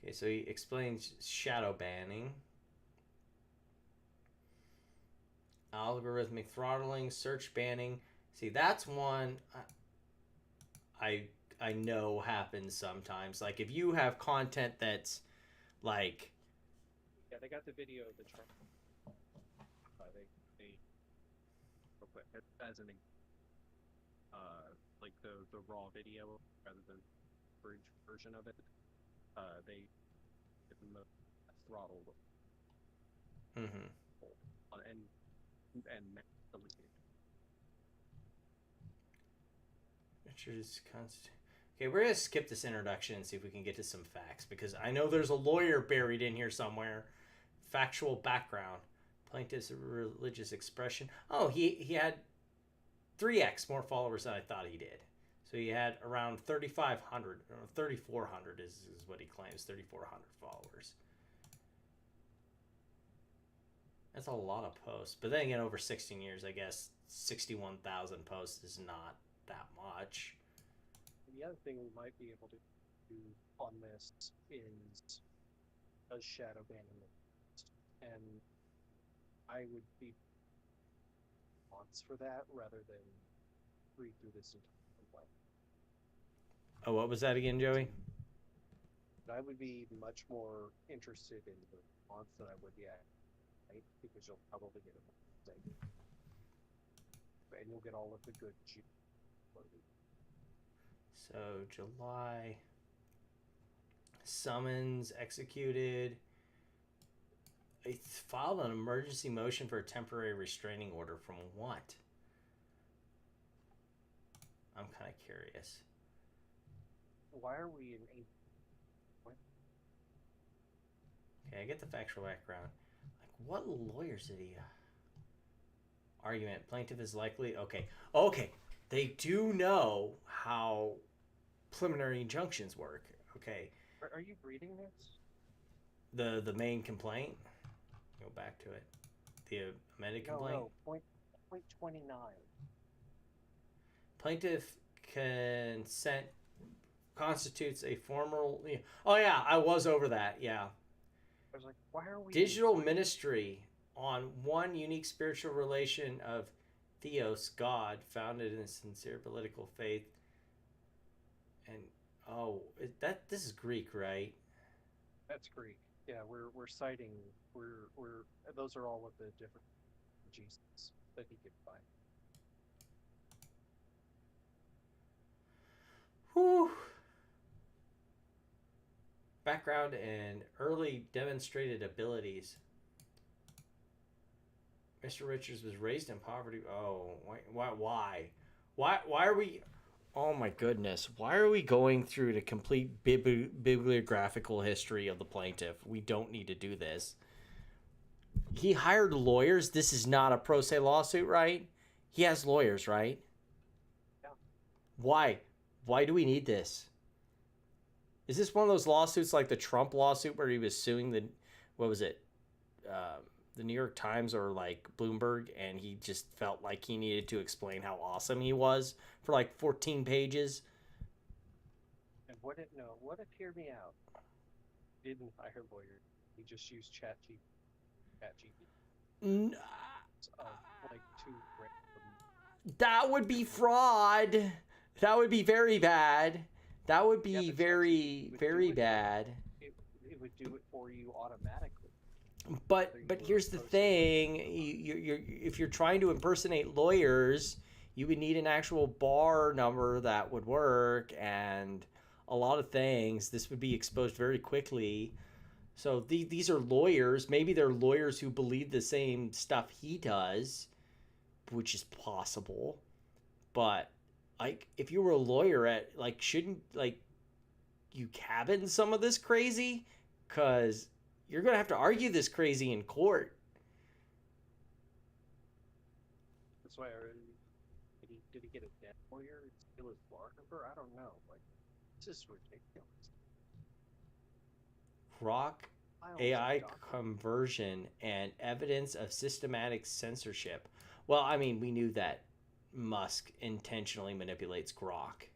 Okay, so he explains shadow banning. Algorithmic throttling, search banning. See, that's one I know happens sometimes. Like, if you have content that's, like... Yeah, they got the video of the chart. They real quick, as an like the raw video rather than bridge version of it. They give them a throttle. Mm-hmm. And and deleted. Richard's Okay, we're gonna skip this introduction and see if we can get to some facts because I know there's a lawyer buried in here somewhere. Factual background. Plaintiff's religious expression. Oh, he had 3x more followers than I thought he did. So he had around 3,500 or 3,400 is what he claims. 3,400 followers. That's a lot of posts. But then again, over 16 years, I guess 61,000 posts is not that much. The other thing we might be able to do on this is does shadow ban in the and I would be wants for that rather than read through this entire complaint. Oh, what was that again, Joey? I would be much more interested in the response than I would the act, right? Because you'll probably get a mistake. And you'll get all of the good juice. So July summons executed. It filed an emergency motion for a temporary restraining order from what? I'm kind of curious. Why are we in a... Okay, I get the factual background. Like, what lawyers did he... Argument. Plaintiff is likely... Okay. They do know how preliminary injunctions work. Okay. Are you reading this? The main complaint? Go back to it. The amended complaint? No, point 29. Plaintiff consent constitutes a formal... Oh, yeah, I was over that, yeah. I was like, why are we... Digital ministry on one unique spiritual relation of Theos, God, founded in a sincere political faith. And, this is Greek, right? That's Greek. Yeah, we're citing... Those are all of the different Jesus that he could find. Whew. Background and early demonstrated abilities. Mr. Richards was raised in poverty. Oh, why are we... Oh my goodness. Why are we going through the complete bibliographical history of the plaintiff? We don't need to do this. He hired lawyers. This is not a pro se lawsuit, right? He has lawyers, right? Yeah. Why? Why do we need this? Is this one of those lawsuits like the Trump lawsuit where he was suing the New York Times or like Bloomberg, and he just felt like he needed to explain how awesome he was for like 14 pages? And what if hear me out? He didn't hire lawyers. He just used ChatGPT. Like two random... That would be fraud. That would be very bad. That would be very, very bad. It would do it for you automatically. But here's the thing: if you're trying to impersonate lawyers, you would need an actual bar number that would work, and a lot of things. This would be exposed very quickly. So these are lawyers. Maybe they're lawyers who believe the same stuff he does, which is possible. But like, if you were a lawyer shouldn't you cabin some of this crazy? Because you're going to have to argue this crazy in court. That's why did he get a debt lawyer and steal his bar number? I don't know. Like, this is ridiculous. Grok AI conversion and evidence of systematic censorship. Well, I mean, we knew that Musk intentionally manipulates Grok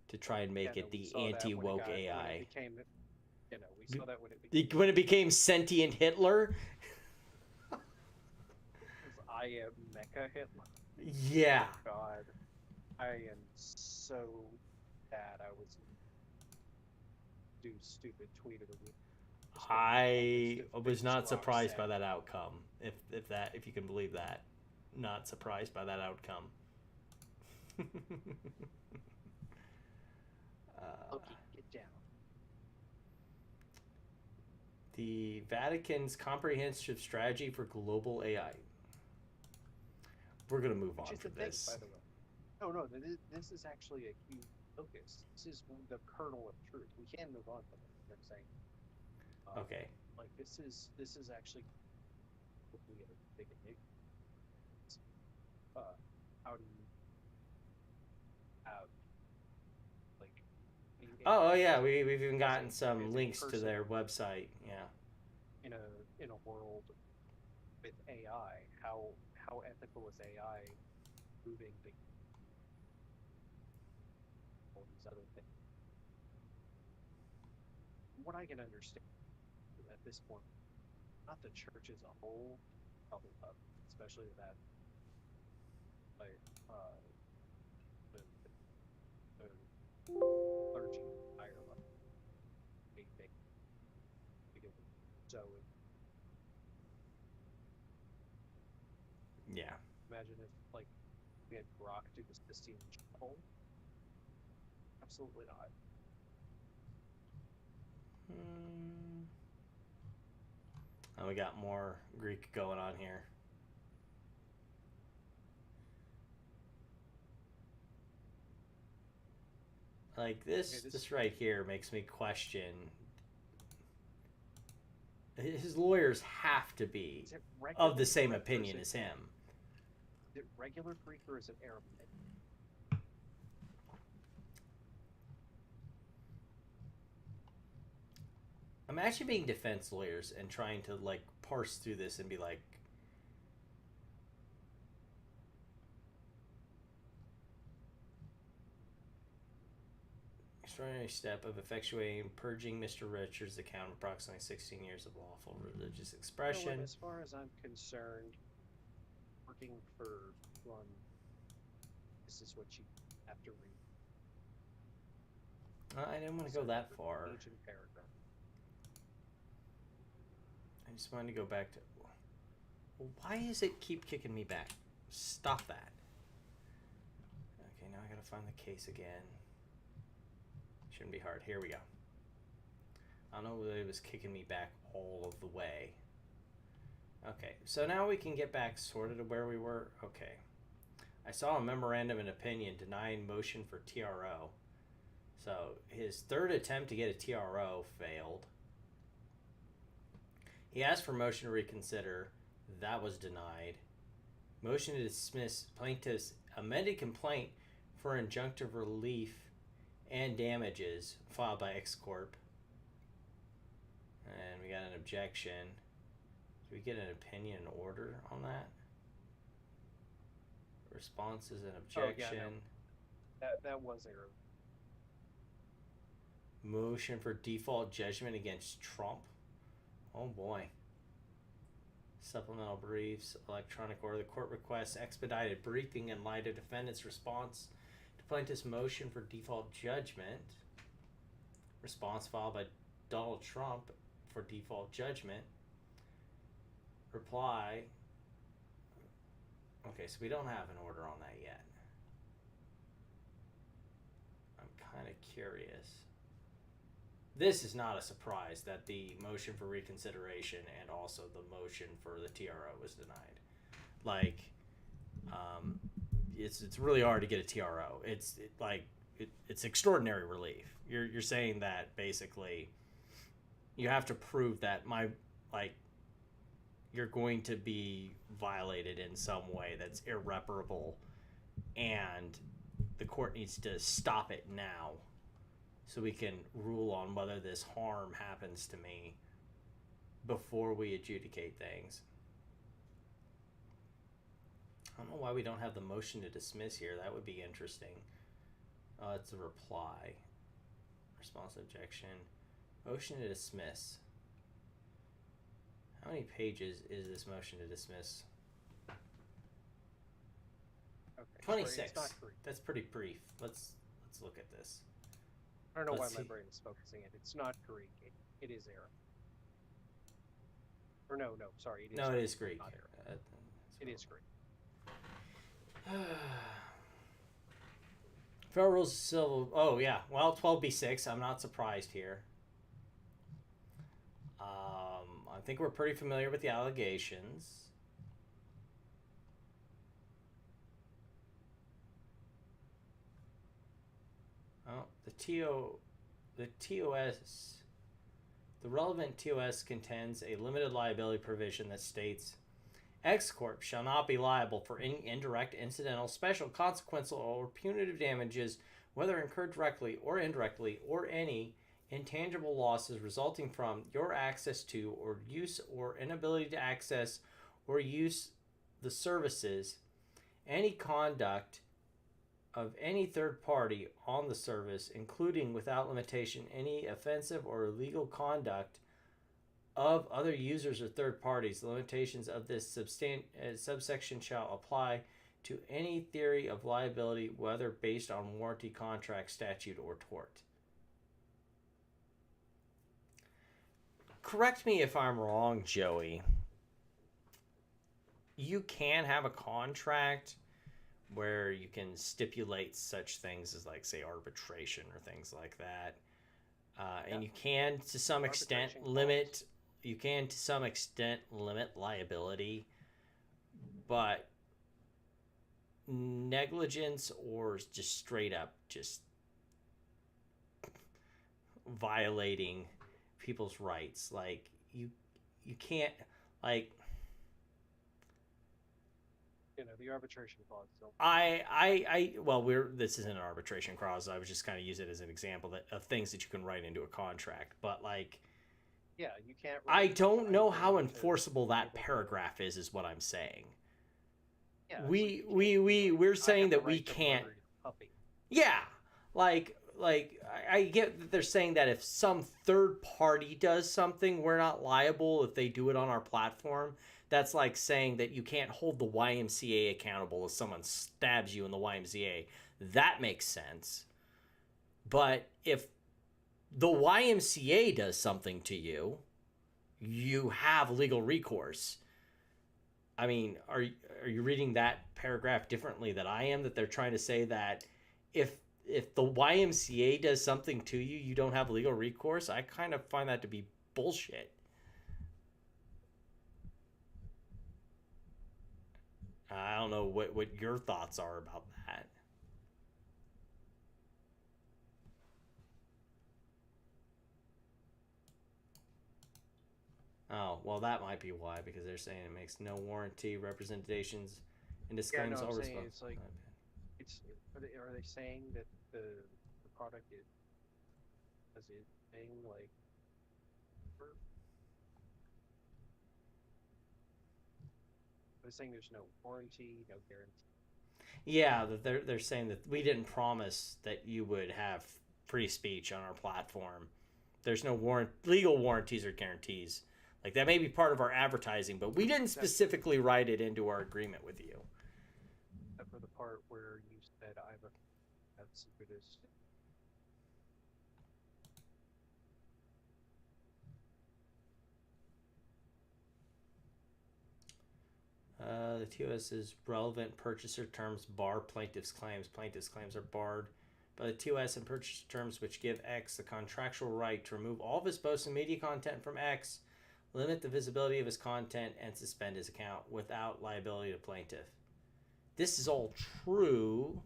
to try and make it the anti-woke AI. We saw that when it became sentient Hitler. I am Mecha Hitler. Yeah. Oh, God, I am so bad. I was do stupid tweet of the week. I was not surprised by that outcome. If you can believe that, not surprised by that outcome. Loki, get down. The Vatican's comprehensive strategy for global AI. we're gonna move Which on is from the thing, this. by the way. No, this is actually a huge focus. This is the kernel of truth. We can move on from it. You know what I'm saying? Okay. Like this is actually hopefully a big enigma. How do you have like Oh yeah, we've even as gotten a some links to person their website. Yeah. in a world with AI? How ethical is AI moving all these other things? What I can understand at this point, not the church as a whole, probably not, especially that like the, the clergy higher level, they because so Yeah. imagine if like we had Grok do the Sistine Chapel. Absolutely not. And we got more Greek going on here. Like this, Okay, this right here makes me question. His lawyers have to be is it of the regular same Greek or opinion as him. is it regular Greek or is it Aramaic? Imagine being defense lawyers and trying to like parse through this and be like, extraordinary step of effectuating purging Mr. Richards' account of approximately 16 years of lawful religious You know expression. what, as far as I'm concerned, working for one, this is what you have to read. I didn't want to go that far. Page and paragraph. I just wanted to go back to. Why does it keep kicking me back? Stop that. Okay, now I gotta find the case again. Shouldn't be hard. Here we go. I don't know whether it was kicking me back all of the way. Okay, so now we can get back sort of to where we were. Okay. I saw a memorandum and opinion denying motion for TRO. So his third attempt to get a TRO failed. He asked for motion to reconsider. That was denied. Motion to dismiss plaintiff's amended complaint for injunctive relief and damages filed by Corp. And we got an objection. Did we get an opinion order on that? Response is an objection. Oh, yeah, no. That was error. Motion for default judgment against Trump. Oh boy. Supplemental briefs, electronic order. The court requests expedited briefing in light of defendant's response to plaintiff's motion for default judgment. Response filed by Donald Trump for default judgment. Reply. Okay, so we don't have an order on that yet. I'm kind of curious. This is not a surprise that the motion for reconsideration and also the motion for the TRO was denied. Like, it's really hard to get a TRO. It's extraordinary relief. You're saying that basically you have to prove that you're going to be violated in some way that's irreparable, and the court needs to stop it now so we can rule on whether this harm happens to me before we adjudicate things. I don't know why we don't have the motion to dismiss here. That would be interesting. It's a reply. Response objection. Motion to dismiss. How many pages is this motion to dismiss? Okay, 26. Sorry, it's not Greek. That's pretty brief. Let's look at this. I don't know Let's why my see. brain is focusing it. It's not Greek. It is Arab. Or no, sorry. It is No, it is Greek. Not Arab. It is Greek. Federal Rules of Civil. Oh yeah. Well, 12b6. I'm not surprised here. I think we're pretty familiar with the allegations. Oh, the TOS, the relevant TOS contains a limited liability provision that states X Corp shall not be liable for any indirect, incidental, special, consequential, or punitive damages, whether incurred directly or indirectly, or any intangible losses resulting from your access to, or use, or inability to access or use the services, any conduct of any third party on the service, including without limitation any offensive or illegal conduct of other users or third parties. The limitations of this subsection shall apply to any theory of liability, whether based on warranty, contract, statute, or tort. Correct me if I'm wrong, Joey. You can have a contract where you can stipulate such things as, like, say, arbitration or things like that. And you can, to some extent, limit liability, but negligence or just straight up just violating people's rights, like you can't, like, the arbitration clause. This isn't an arbitration clause. I was just kind of use it as an example of things that you can write into a contract, but like, yeah, you can't. I don't know how enforceable that paragraph is what I'm saying. Yeah, we're saying that we can't. Yeah, like I get that they're saying that if some third party does something, we're not liable if they do it on our platform. That's like saying that you can't hold the YMCA accountable if someone stabs you in the YMCA. That makes sense. But if the YMCA does something to you, you have legal recourse. I mean, are you reading that paragraph differently than I am? That they're trying to say that if the YMCA does something to you, you don't have legal recourse? I kind of find that to be bullshit. I don't know what your thoughts are about that. Oh, well, that might be why, because they're saying it makes no warranty representations and disclaims all responsibility. It's like, are they saying that the product is thing like? They're saying there's no warranty, no guarantee. Yeah, that they're saying that we didn't promise that you would have free speech on our platform. There's no legal warranties or guarantees. Like, that may be part of our advertising, but we didn't specifically write it into our agreement with you. Except for the part where you said that's secretist. The TOS is relevant purchaser terms bar plaintiff's claims. Plaintiff's claims are barred by the TOS and purchaser terms, which give X the contractual right to remove all of his posts and media content from X, limit the visibility of his content, and suspend his account without liability to plaintiff. This is all true.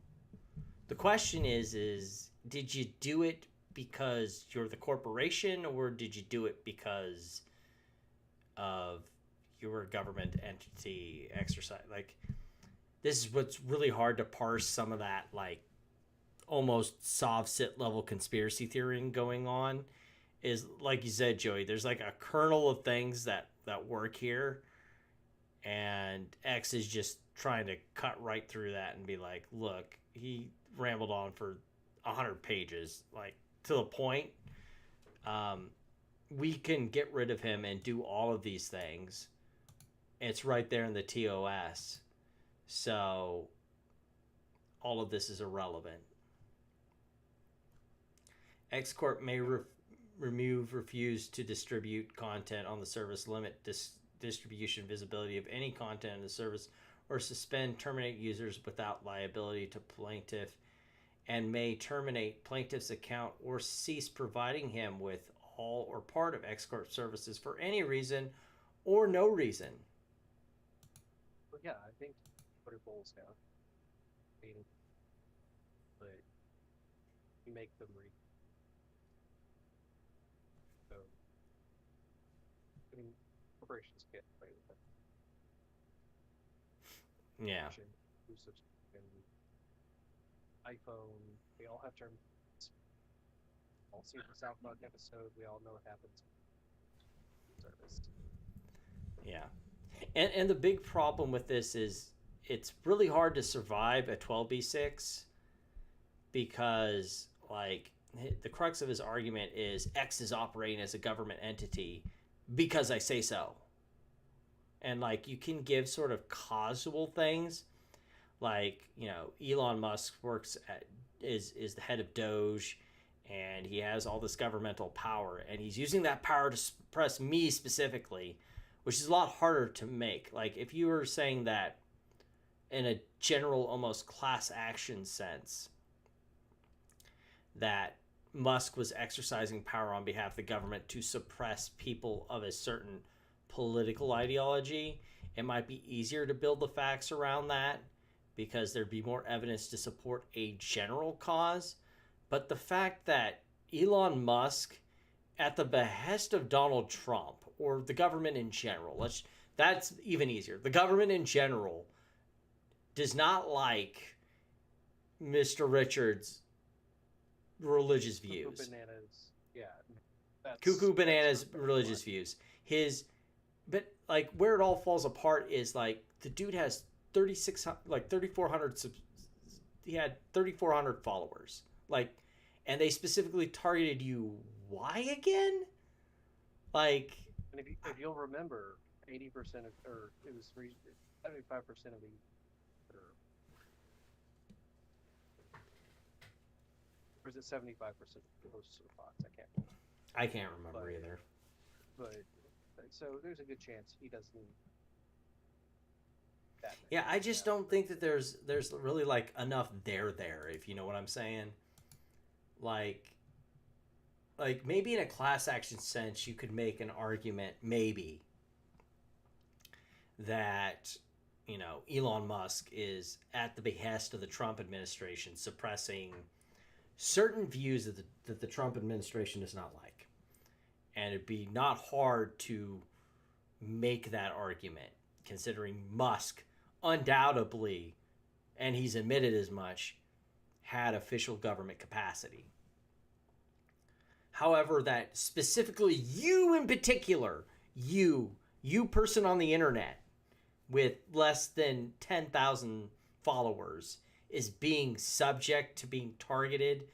The question is did you do it because you're the corporation, or did you do it because of your government entity exercise? Like, this is what's really hard to parse some of that, like, almost sov-sit level conspiracy theory going on. Is, like you said, Joey, there's like a kernel of things that work here, and X is just trying to cut right through that and be like, look, he rambled on for 100 pages, like, to the point. We can get rid of him and do all of these things. It's right there in the TOS. So all of this is irrelevant. X Corp may refuse to distribute content on the service, limit distribution visibility of any content in the service, or suspend, terminate users without liability to plaintiff, and may terminate plaintiff's account or cease providing him with all or part of X Corp services for any reason or no reason. Well, yeah, I think what it boils down. I mean, but You make them read. So, I mean, corporations get away with it. Yeah. Inclusive and iPhone, they all have terms. All see the South Park episode. We all know what happens. Service. Yeah. And the big problem with this is it's really hard to survive a 12b6 because, like, the crux of his argument is X is operating as a government entity because I say so. And, like, you can give sort of causal things, like, you know, Elon Musk is the head of Doge, and he has all this governmental power, and he's using that power to suppress me specifically, which is a lot harder to make. Like, if you were saying that in a general, almost class action sense, that Musk was exercising power on behalf of the government to suppress people of a certain political ideology, it might be easier to build the facts around that because there'd be more evidence to support a general cause. But the fact that Elon Musk, at the behest of Donald Trump or the government in general, that's even easier. The government in general does not like Mr. Richards' religious views. Cuckoo Bananas, yeah. Cuckoo Bananas' religious views. But like where it all falls apart is like the dude has 3,400. He had 3,400 followers. Like, and they specifically targeted you. Why again? Like, and if you'll remember, 80% of, or it was 75% of the, or is it 75% of posts are bots? I can't remember either. But so there's a good chance he doesn't. Yeah, I just don't think that there's really like enough there, if you know what I'm saying. Like maybe in a class action sense, you could make an argument maybe that, you know, Elon Musk is at the behest of the Trump administration suppressing certain views that the Trump administration does not like. And it'd be not hard to make that argument, considering Musk undoubtedly, and he's admitted as much, had official government capacity. However, that specifically you in particular, you person on the internet with less than 10,000 followers is being subject to being targeted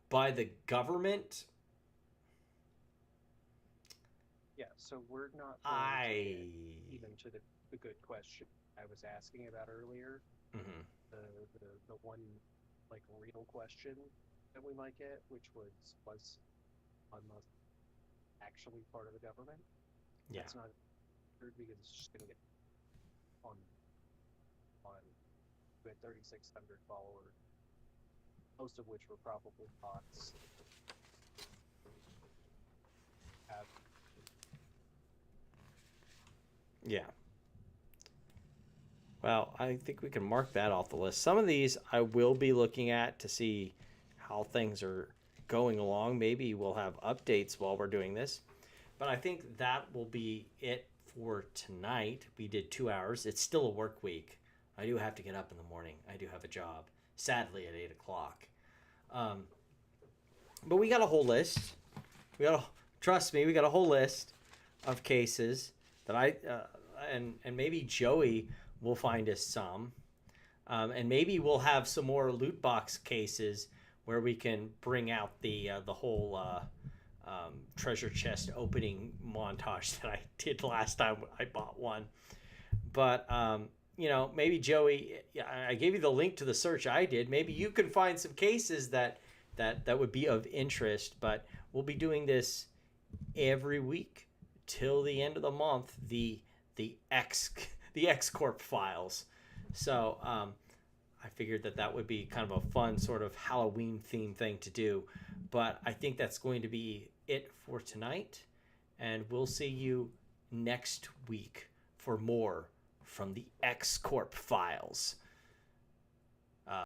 by the government. Yeah, so we're not even to the good question I was asking about earlier. Mm-hmm. The one like real question that we might get, which was Elon Musk actually part of the government? Yeah. That's not true because it's just going to get on with 3,600 followers, most of which were probably bots. Yeah. Well, I think we can mark that off the list. Some of these I will be looking at to see how things are going along. Maybe we'll have updates while we're doing this. But I think that will be it for tonight. We did 2 hours. It's still a work week. I do have to get up in the morning. I do have a job, sadly, at 8 o'clock. But we got a whole list. Trust me, we got a whole list of cases that and maybe Joey will find us some. And maybe we'll have some more loot box cases where we can bring out the whole treasure chest opening montage that I did last time I bought one. But, you know, maybe Joey, I gave you the link to the search I did. Maybe you can find some cases that would be of interest. But we'll be doing this every week till the end of the month, the X Corp files. So I figured that would be kind of a fun sort of Halloween themed thing to do. But I think that's going to be it for tonight. And we'll see you next week for more from the X Corp files.